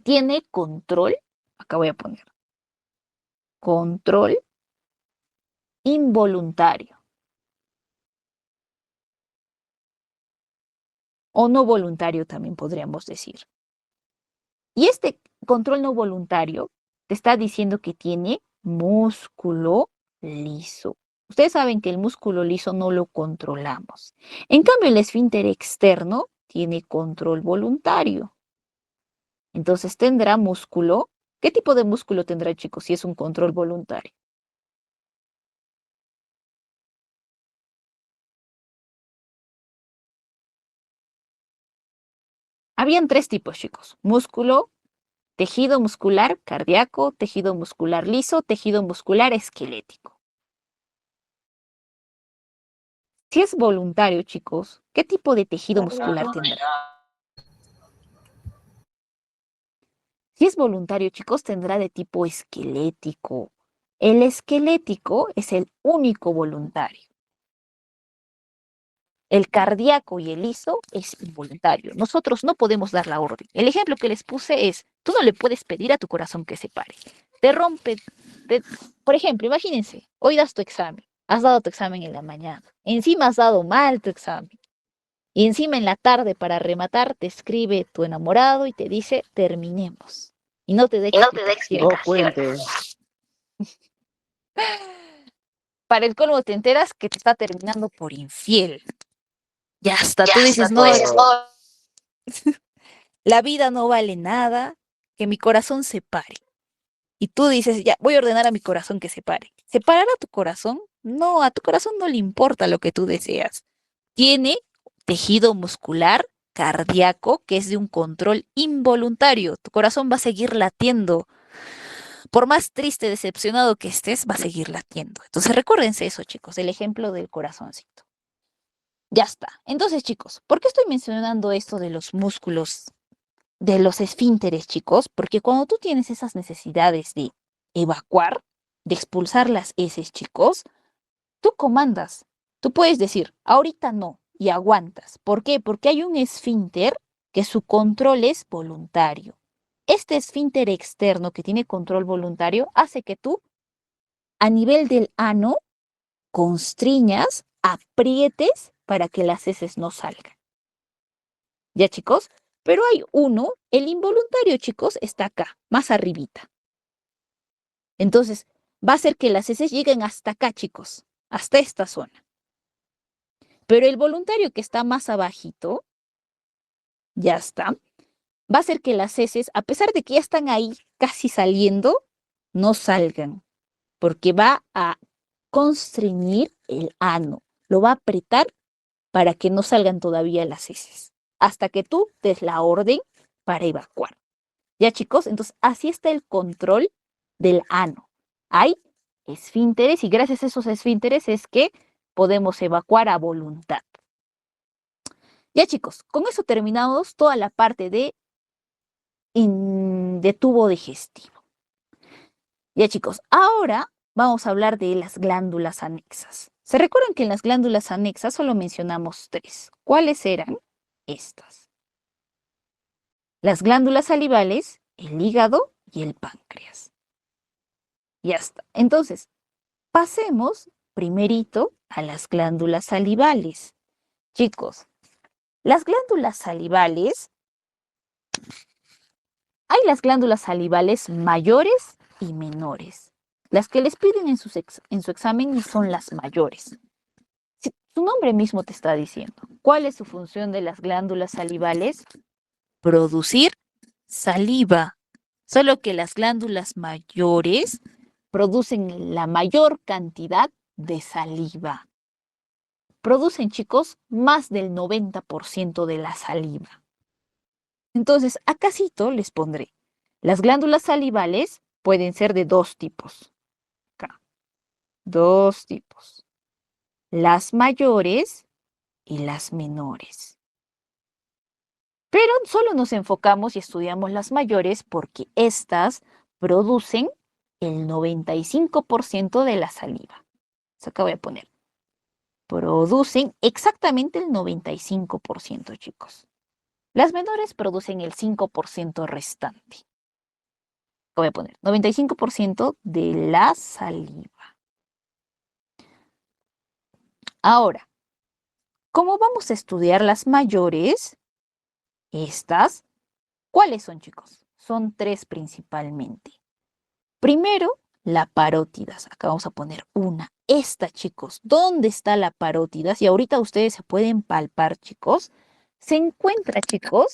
A: tiene control, acá voy a poner, control involuntario o no voluntario también podríamos decir. Y este control no voluntario te está diciendo que tiene músculo liso. Ustedes saben que el músculo liso no lo controlamos. En cambio, el esfínter externo tiene control voluntario. Entonces tendrá músculo. ¿Qué tipo de músculo tendrá, chicos, si es un control voluntario? Habían tres tipos, chicos. Músculo, tejido muscular cardíaco, tejido muscular liso, tejido muscular esquelético. Si es voluntario, chicos, ¿qué tipo de tejido muscular tendrá? Si es voluntario, chicos, tendrá de tipo esquelético. El esquelético es el único voluntario. El cardíaco y el liso es involuntario. Nosotros no podemos dar la orden. El ejemplo que les puse es, tú no le puedes pedir a tu corazón que se pare. Te rompe, por ejemplo, imagínense, hoy das tu examen, has dado tu examen en la mañana, encima has dado mal tu examen, y encima en la tarde para rematar te escribe tu enamorado y te dice, terminemos. Y no te da explicación.
C: No cuente.
A: Para el colmo te enteras que te está terminando por infiel. Ya hasta tú dices, no, la vida no vale nada, que mi corazón se pare. Y tú dices, ya, voy a ordenar a mi corazón que se pare. ¿Se parará tu corazón? No, a tu corazón no le importa lo que tú deseas. Tiene tejido muscular cardíaco que es de un control involuntario. Tu corazón va a seguir latiendo. Por más triste, decepcionado que estés, va a seguir latiendo. Entonces recuérdense eso, chicos, el ejemplo del corazoncito. Ya está. Entonces, chicos, ¿por qué estoy mencionando esto de los músculos, de los esfínteres, chicos? Porque cuando tú tienes esas necesidades de evacuar, de expulsar las heces, chicos, tú comandas. Tú puedes decir, ahorita no, y aguantas. ¿Por qué? Porque hay un esfínter que su control es voluntario. Este esfínter externo que tiene control voluntario hace que tú, a nivel del ano, constriñas, aprietes para que las heces no salgan. ¿Ya, chicos? Pero hay uno, el involuntario, chicos, está acá, más arribita. Entonces, va a hacer que las heces lleguen hasta acá, chicos, hasta esta zona. Pero el voluntario que está más abajito, ya está, va a hacer que las heces, a pesar de que ya están ahí casi saliendo, no salgan, porque va a constreñir el ano, lo va a apretar para que no salgan todavía las heces, hasta que tú des la orden para evacuar. ¿Ya, chicos? Entonces, así está el control del ano. Hay esfínteres y gracias a esos esfínteres es que podemos evacuar a voluntad. Ya, chicos, con eso terminamos toda la parte de tubo digestivo. Ya, chicos, ahora vamos a hablar de las glándulas anexas. ¿Se recuerdan que en las glándulas anexas solo mencionamos 3? ¿Cuáles eran estas? Las glándulas salivales, el hígado y el páncreas. Ya está. Entonces, pasemos primerito a las glándulas salivales. Chicos, las glándulas salivales, hay las glándulas salivales mayores y menores. Las que les piden en su examen son las mayores. Su nombre mismo te está diciendo. ¿Cuál es su función de las glándulas salivales? Producir saliva. Solo que las glándulas mayores producen la mayor cantidad de saliva. Producen, chicos, más del 90% de la saliva. Entonces, acásito les pondré. Las glándulas salivales pueden ser de 2 tipos. Acá. 2 tipos. Las mayores y las menores. Pero solo nos enfocamos y estudiamos las mayores porque estas producen el 95% de la saliva. Eso acá voy a poner. Producen exactamente el 95%, chicos. Las menores producen el 5% restante. Voy a poner 95% de la saliva. Ahora, ¿cómo vamos a estudiar las mayores? Estas, ¿cuáles son, chicos? Son 3 principalmente. Primero, la parótidas. Acá vamos a poner una. Esta, chicos, ¿dónde está la parótidas? Y ahorita ustedes se pueden palpar, chicos. Se encuentra, chicos,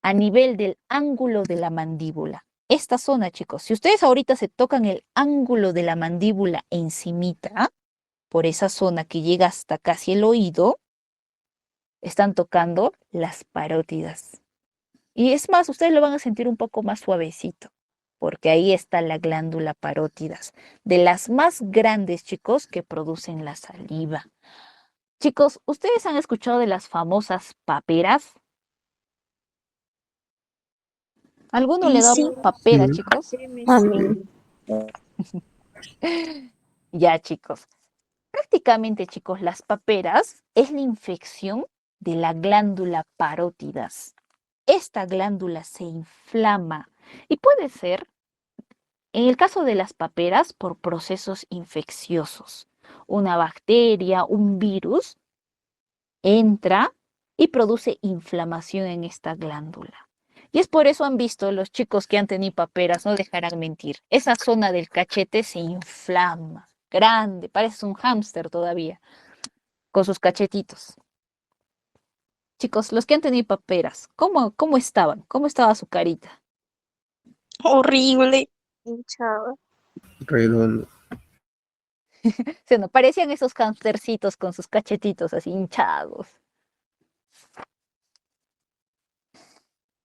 A: a nivel del ángulo de la mandíbula. Esta zona, chicos, si ustedes ahorita se tocan el ángulo de la mandíbula encimita, por esa zona que llega hasta casi el oído, están tocando las parótidas. Y es más, ustedes lo van a sentir un poco más suavecito, porque ahí está la glándula parótidas, de las más grandes, chicos, que producen la saliva. Chicos, ¿ustedes han escuchado de las famosas paperas? ¿Alguno le da
D: Sí.
A: papera,
C: Sí.
A: chicos?
D: A mí.
A: Ya, chicos. Prácticamente, chicos, las paperas es la infección de la glándula parótidas. Esta glándula se inflama y puede ser, en el caso de las paperas, por procesos infecciosos. Una bacteria, un virus, entra y produce inflamación en esta glándula. Y es por eso han visto los chicos que han tenido paperas, no dejarán mentir. Esa zona del cachete se inflama, grande, parece un hámster todavía, con sus cachetitos. Chicos, los que han tenido paperas, ¿cómo estaban? ¿Cómo estaba su carita?
F: Horrible. Hinchada.
G: Redondo.
A: ¿Sí, no? Parecían esos hamstercitos con sus cachetitos así hinchados.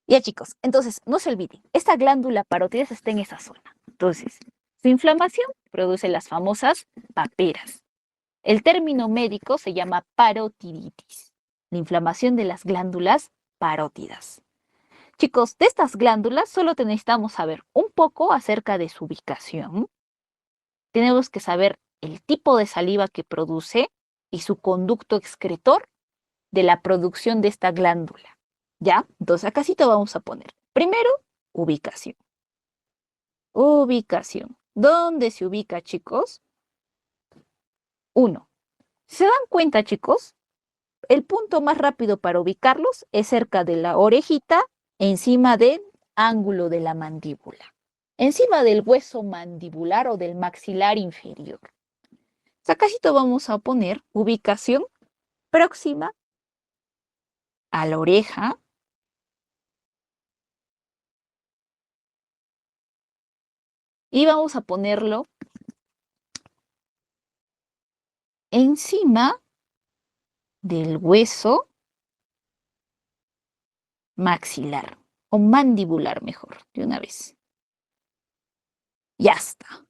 A: Ya, chicos, entonces no se olviden, esta glándula parótidas está en esa zona. Entonces, su inflamación produce las famosas paperas. El término médico se llama parotiditis, la inflamación de las glándulas parótidas. Chicos, de estas glándulas solo necesitamos saber un poco acerca de su ubicación. Tenemos que saber el tipo de saliva que produce y su conducto excretor de la producción de esta glándula. ¿Ya? Entonces acá sí te vamos a poner. Primero, ubicación. Ubicación. ¿Dónde se ubica, chicos? 1. ¿Se dan cuenta, chicos? El punto más rápido para ubicarlos es cerca de la orejita, encima del ángulo de la mandíbula, encima del hueso mandibular o del maxilar inferior. Acá sí te vamos a poner ubicación próxima a la oreja, y vamos a ponerlo encima del hueso maxilar o mandibular, mejor, de una vez. Ya está.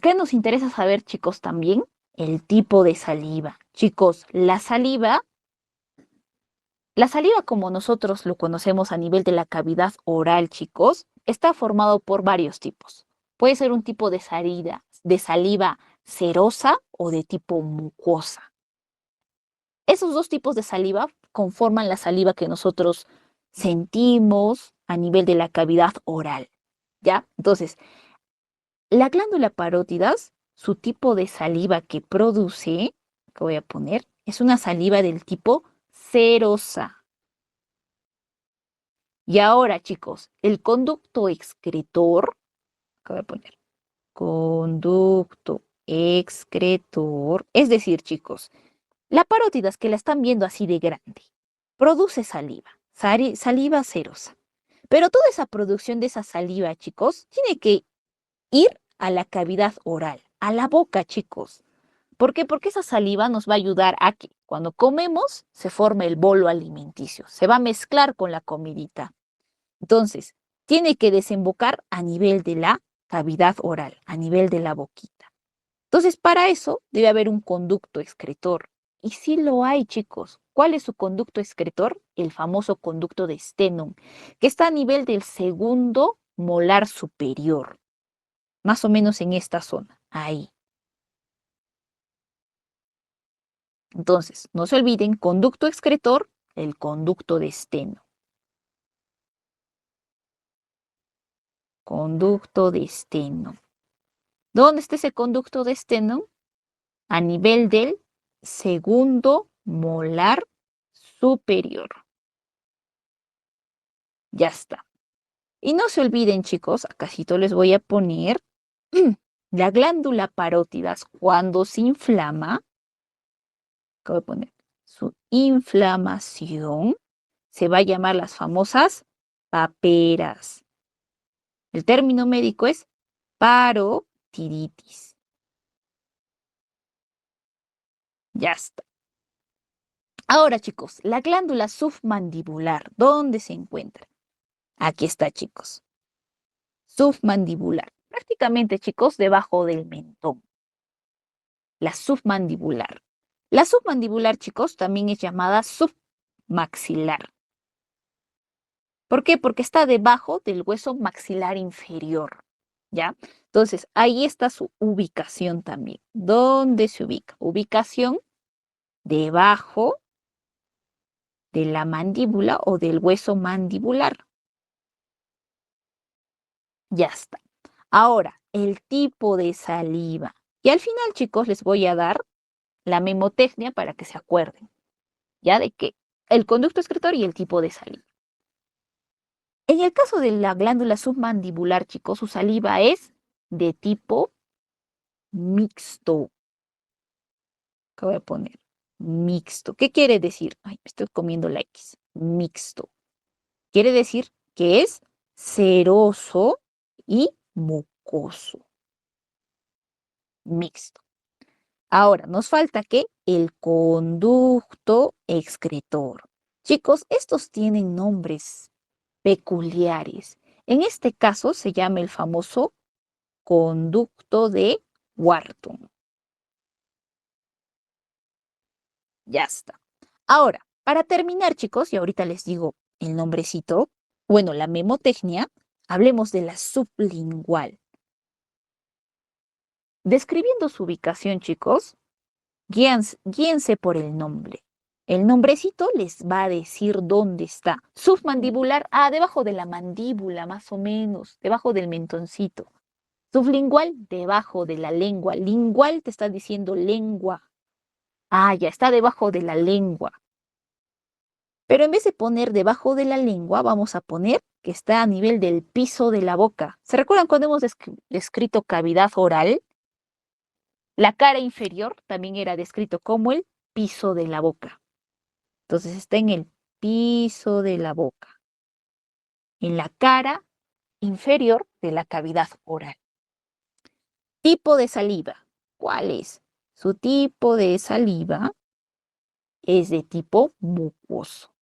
A: ¿Qué nos interesa saber, chicos, también? El tipo de saliva. Chicos, la saliva como nosotros lo conocemos a nivel de la cavidad oral, chicos, está formado por varios tipos. Puede ser un tipo de saliva serosa o de tipo mucosa. Esos dos tipos de saliva conforman la saliva que nosotros sentimos a nivel de la cavidad oral, ¿ya? Entonces, la glándula parótidas, su tipo de saliva que produce, que voy a poner, es una saliva del tipo serosa. Y ahora, chicos, el conducto excretor, que voy a poner, conducto excretor, es decir, chicos, la parótidas que la están viendo así de grande, produce saliva serosa. Pero toda esa producción de esa saliva, chicos, tiene que ir a la cavidad oral, a la boca, chicos. ¿Por qué? Porque esa saliva nos va a ayudar a que cuando comemos se forme el bolo alimenticio, se va a mezclar con la comidita. Entonces, tiene que desembocar a nivel de la cavidad oral, a nivel de la boquita. Entonces, para eso debe haber un conducto excretor. Y sí lo hay, chicos. ¿Cuál es su conducto excretor? El famoso conducto de Stenung, que está a nivel del segundo molar superior. Más o menos en esta zona, ahí. Entonces, no se olviden, conducto excretor, el conducto de Stenung. Conducto de Stenung. ¿Dónde está ese conducto de Stenung? A nivel del segundo molar superior. Ya está. Y no se olviden, chicos, acácito les voy a poner la glándula parótidas cuando se inflama. Acá voy a poner su inflamación. Se va a llamar las famosas paperas. El término médico es parotiditis. Ya está. Ahora, chicos, la glándula submandibular, ¿dónde se encuentra? Aquí está, chicos. Submandibular. Prácticamente, chicos, debajo del mentón. La submandibular. La submandibular, chicos, también es llamada submaxilar. ¿Por qué? Porque está debajo del hueso maxilar inferior. ¿ya? Entonces, ahí está su ubicación también. ¿Dónde se ubica? Ubicación debajo de la mandíbula o del hueso mandibular. Ya está. Ahora, el tipo de saliva. Y al final, chicos, les voy a dar la memotecnia para que se acuerden, ¿ya? De que el conducto excretor y el tipo de saliva. En el caso de la glándula submandibular, chicos, su saliva es de tipo mixto. ¿Qué voy a poner? Mixto. ¿Qué quiere decir? Ay, me estoy comiendo la X. Mixto. Quiere decir que es ceroso y mucoso. Mixto. Ahora, nos falta que el conducto excretor. Chicos, estos tienen nombres peculiares. En este caso se llama el famoso conducto de Wharton. Ya está. Ahora, para terminar, chicos, y ahorita les digo el nombrecito, bueno, la memotecnia, hablemos de la sublingual. Describiendo su ubicación, chicos, guíense por el nombre. El nombrecito les va a decir dónde está. Submandibular, debajo de la mandíbula, más o menos, debajo del mentoncito. Sublingual, debajo de la lengua. Lingual te está diciendo lengua. Ya está debajo de la lengua. Pero en vez de poner debajo de la lengua, vamos a poner que está a nivel del piso de la boca. ¿Se recuerdan cuando hemos descrito cavidad oral? La cara inferior también era descrito como el piso de la boca. Entonces está en el piso de la boca, en la cara inferior de la cavidad oral. Tipo de saliva. ¿Cuál es? Su tipo de saliva es de tipo mucoso.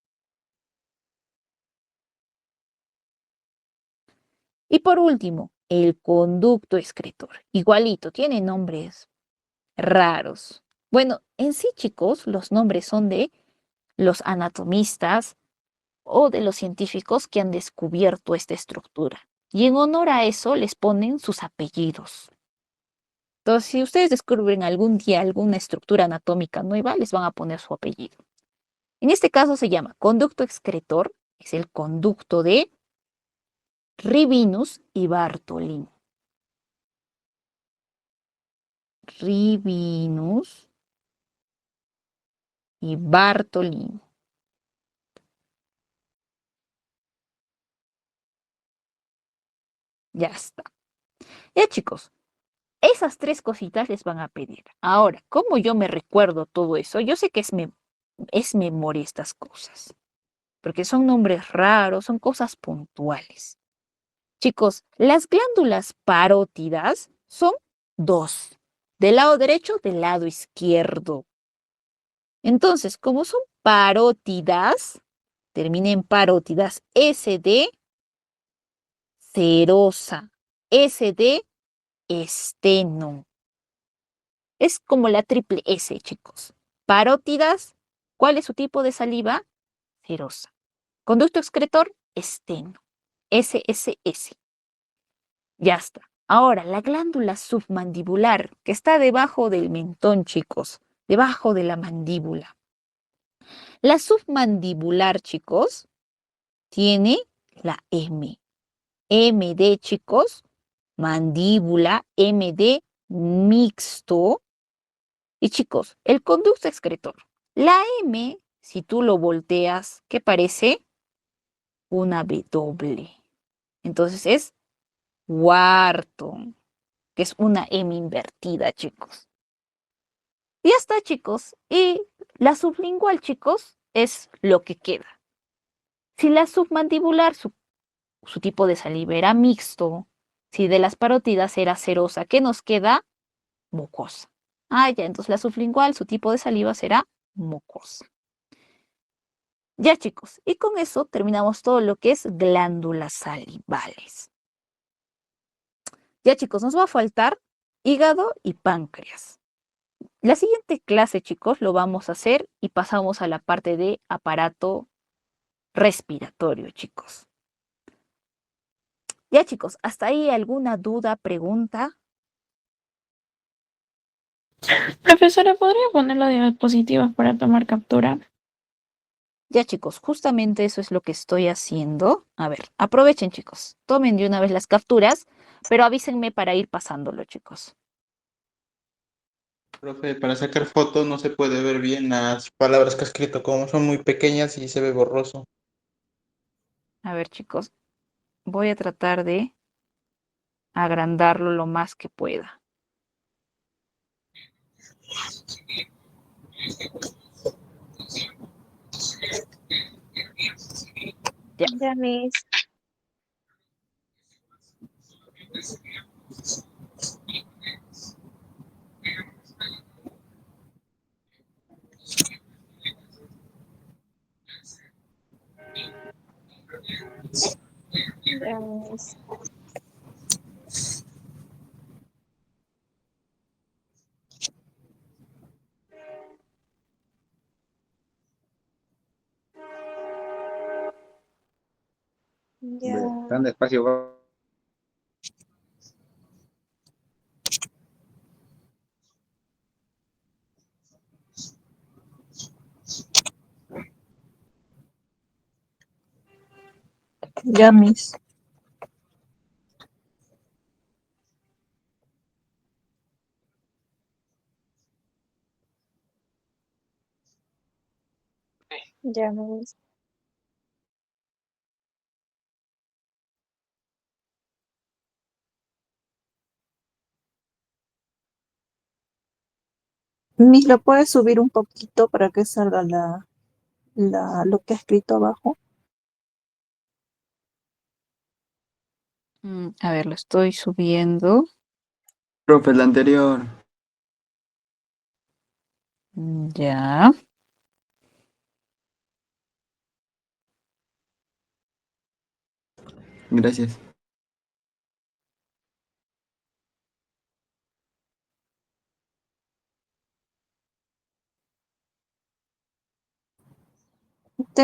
A: Y por último, el conducto excretor. Igualito, tiene nombres raros. Bueno, en sí, chicos, los nombres son de los anatomistas o de los científicos que han descubierto esta estructura. Y en honor a eso les ponen sus apellidos. Entonces, si ustedes descubren algún día alguna estructura anatómica nueva, les van a poner su apellido. En este caso se llama conducto excretor, es el conducto de Rivinus y Bartolin. Rivinus y Bartolin. Ya está. Ya, chicos, esas tres cositas les van a pedir. Ahora, ¿cómo yo me recuerdo todo eso? Yo sé que es memoria estas cosas, porque son nombres raros, son cosas puntuales. Chicos, las glándulas parótidas son dos, del lado derecho, del lado izquierdo. Entonces, como son parótidas, termina en parótidas, S de serosa, S de esteno. Es como la triple S, chicos. Parótidas, ¿cuál es su tipo de saliva? Serosa. Conducto excretor, esteno. SSS. Ya está. Ahora, la glándula submandibular, que está debajo del mentón, chicos, debajo de la mandíbula. La submandibular, chicos, tiene la M. M de, chicos, mandíbula, M de mixto. Y chicos, el conducto excretor. La M, si tú lo volteas, ¿qué parece? Una W. Entonces es Wharton, que es una M invertida, chicos. Y ya está, chicos. Y la sublingual, chicos, es lo que queda. Si la submandibular, su tipo de saliva era mixto, si de las parótidas era serosa, ¿qué nos queda? Mucosa. Ya, entonces la sublingual, su tipo de saliva será mucosa. Ya, chicos, y con eso terminamos todo lo que es glándulas salivales. Ya, chicos, nos va a faltar hígado y páncreas. La siguiente clase, chicos, lo vamos a hacer y pasamos a la parte de aparato respiratorio, chicos. Ya chicos, ¿hasta ahí alguna duda, pregunta?
F: Profesora, ¿podría poner las diapositivas para tomar captura?
A: Ya chicos, justamente eso es lo que estoy haciendo. A ver, aprovechen chicos, tomen de una vez las capturas, pero avísenme para ir pasándolo chicos.
G: Profe, para sacar fotos no se puede ver bien las palabras que ha escrito, como son muy pequeñas y se ve borroso.
A: A ver chicos, voy a tratar de agrandarlo lo más que pueda. Ya.
D: Ya, Miss. Ya, Miss. Ya,
H: Tan despacio.
D: ya, Miss. Ya, Miss. Miss, ¿lo puedes subir un poquito para que salga lo que ha escrito abajo?
A: A ver, lo estoy subiendo.
H: Profe, el anterior.
A: Ya.
H: Gracias.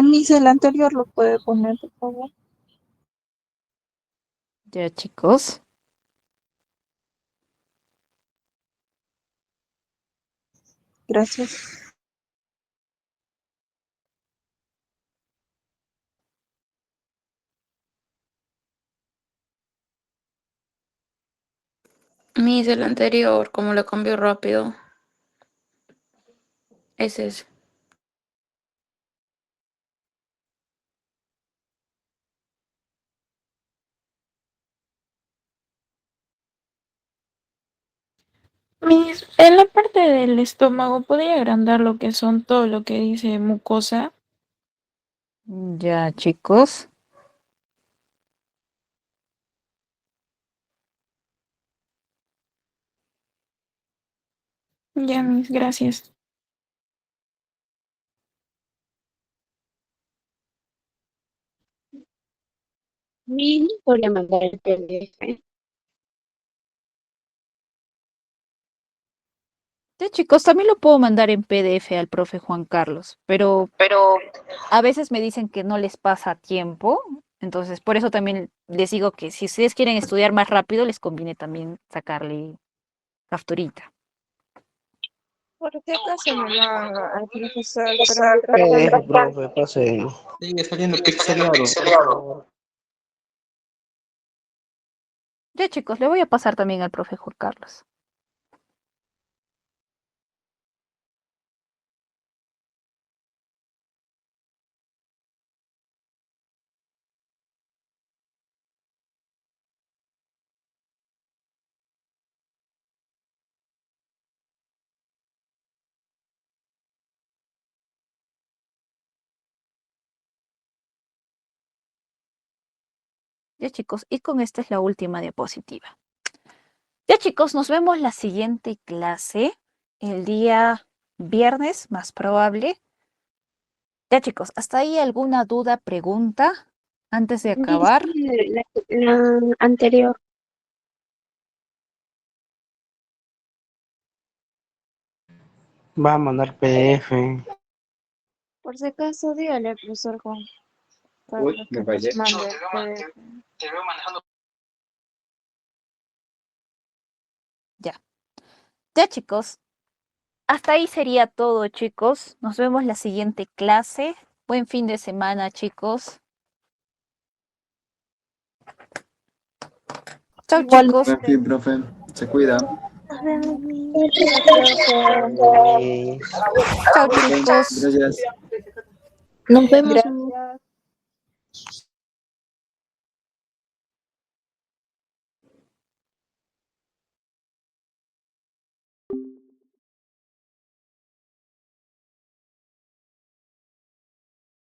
D: Miss, el anterior lo puede poner, por favor.
A: Ya chicos.
D: Gracias.
F: Miss, el anterior, como lo cambió rápido. Ese es. Miss, en la parte del estómago, ¿podría agrandar lo que son todo lo que dice mucosa?
A: Ya chicos.
F: Ya, Miss, gracias.
I: Mil podría mandar el PDF.
A: Ya chicos, también lo puedo mandar en PDF al profe Juan Carlos, pero a veces me dicen que no les pasa tiempo, entonces por eso también les digo que si ustedes quieren estudiar más rápido, les conviene también sacarle capturita.
D: ¿Por qué acaso no va al profesor?
C: Profe, pase.
G: Sigue saliendo pixeleado, por favor.
A: Ya chicos, le voy a pasar también al profe Juan Carlos. Ya chicos, y con esta es la última diapositiva. Ya chicos, nos vemos la siguiente clase, el día viernes, más probable. Ya chicos, ¿hasta ahí alguna duda, pregunta antes de acabar?
I: Dice la anterior.
C: Va a mandar PDF.
D: Por si acaso, dígale al profesor Juan
H: Uy,
D: Carlos
H: me
D: que nos
H: fallé.
D: mande el PDF.
A: Ya, chicos. Hasta ahí sería todo, chicos. Nos vemos la siguiente clase. Buen fin de semana, chicos. Chao,
D: Igual.
A: chicos.
H: Buen fin, profe. Se cuida.
A: Chao, chicos.
H: Gracias.
I: Nos vemos.
D: Gracias.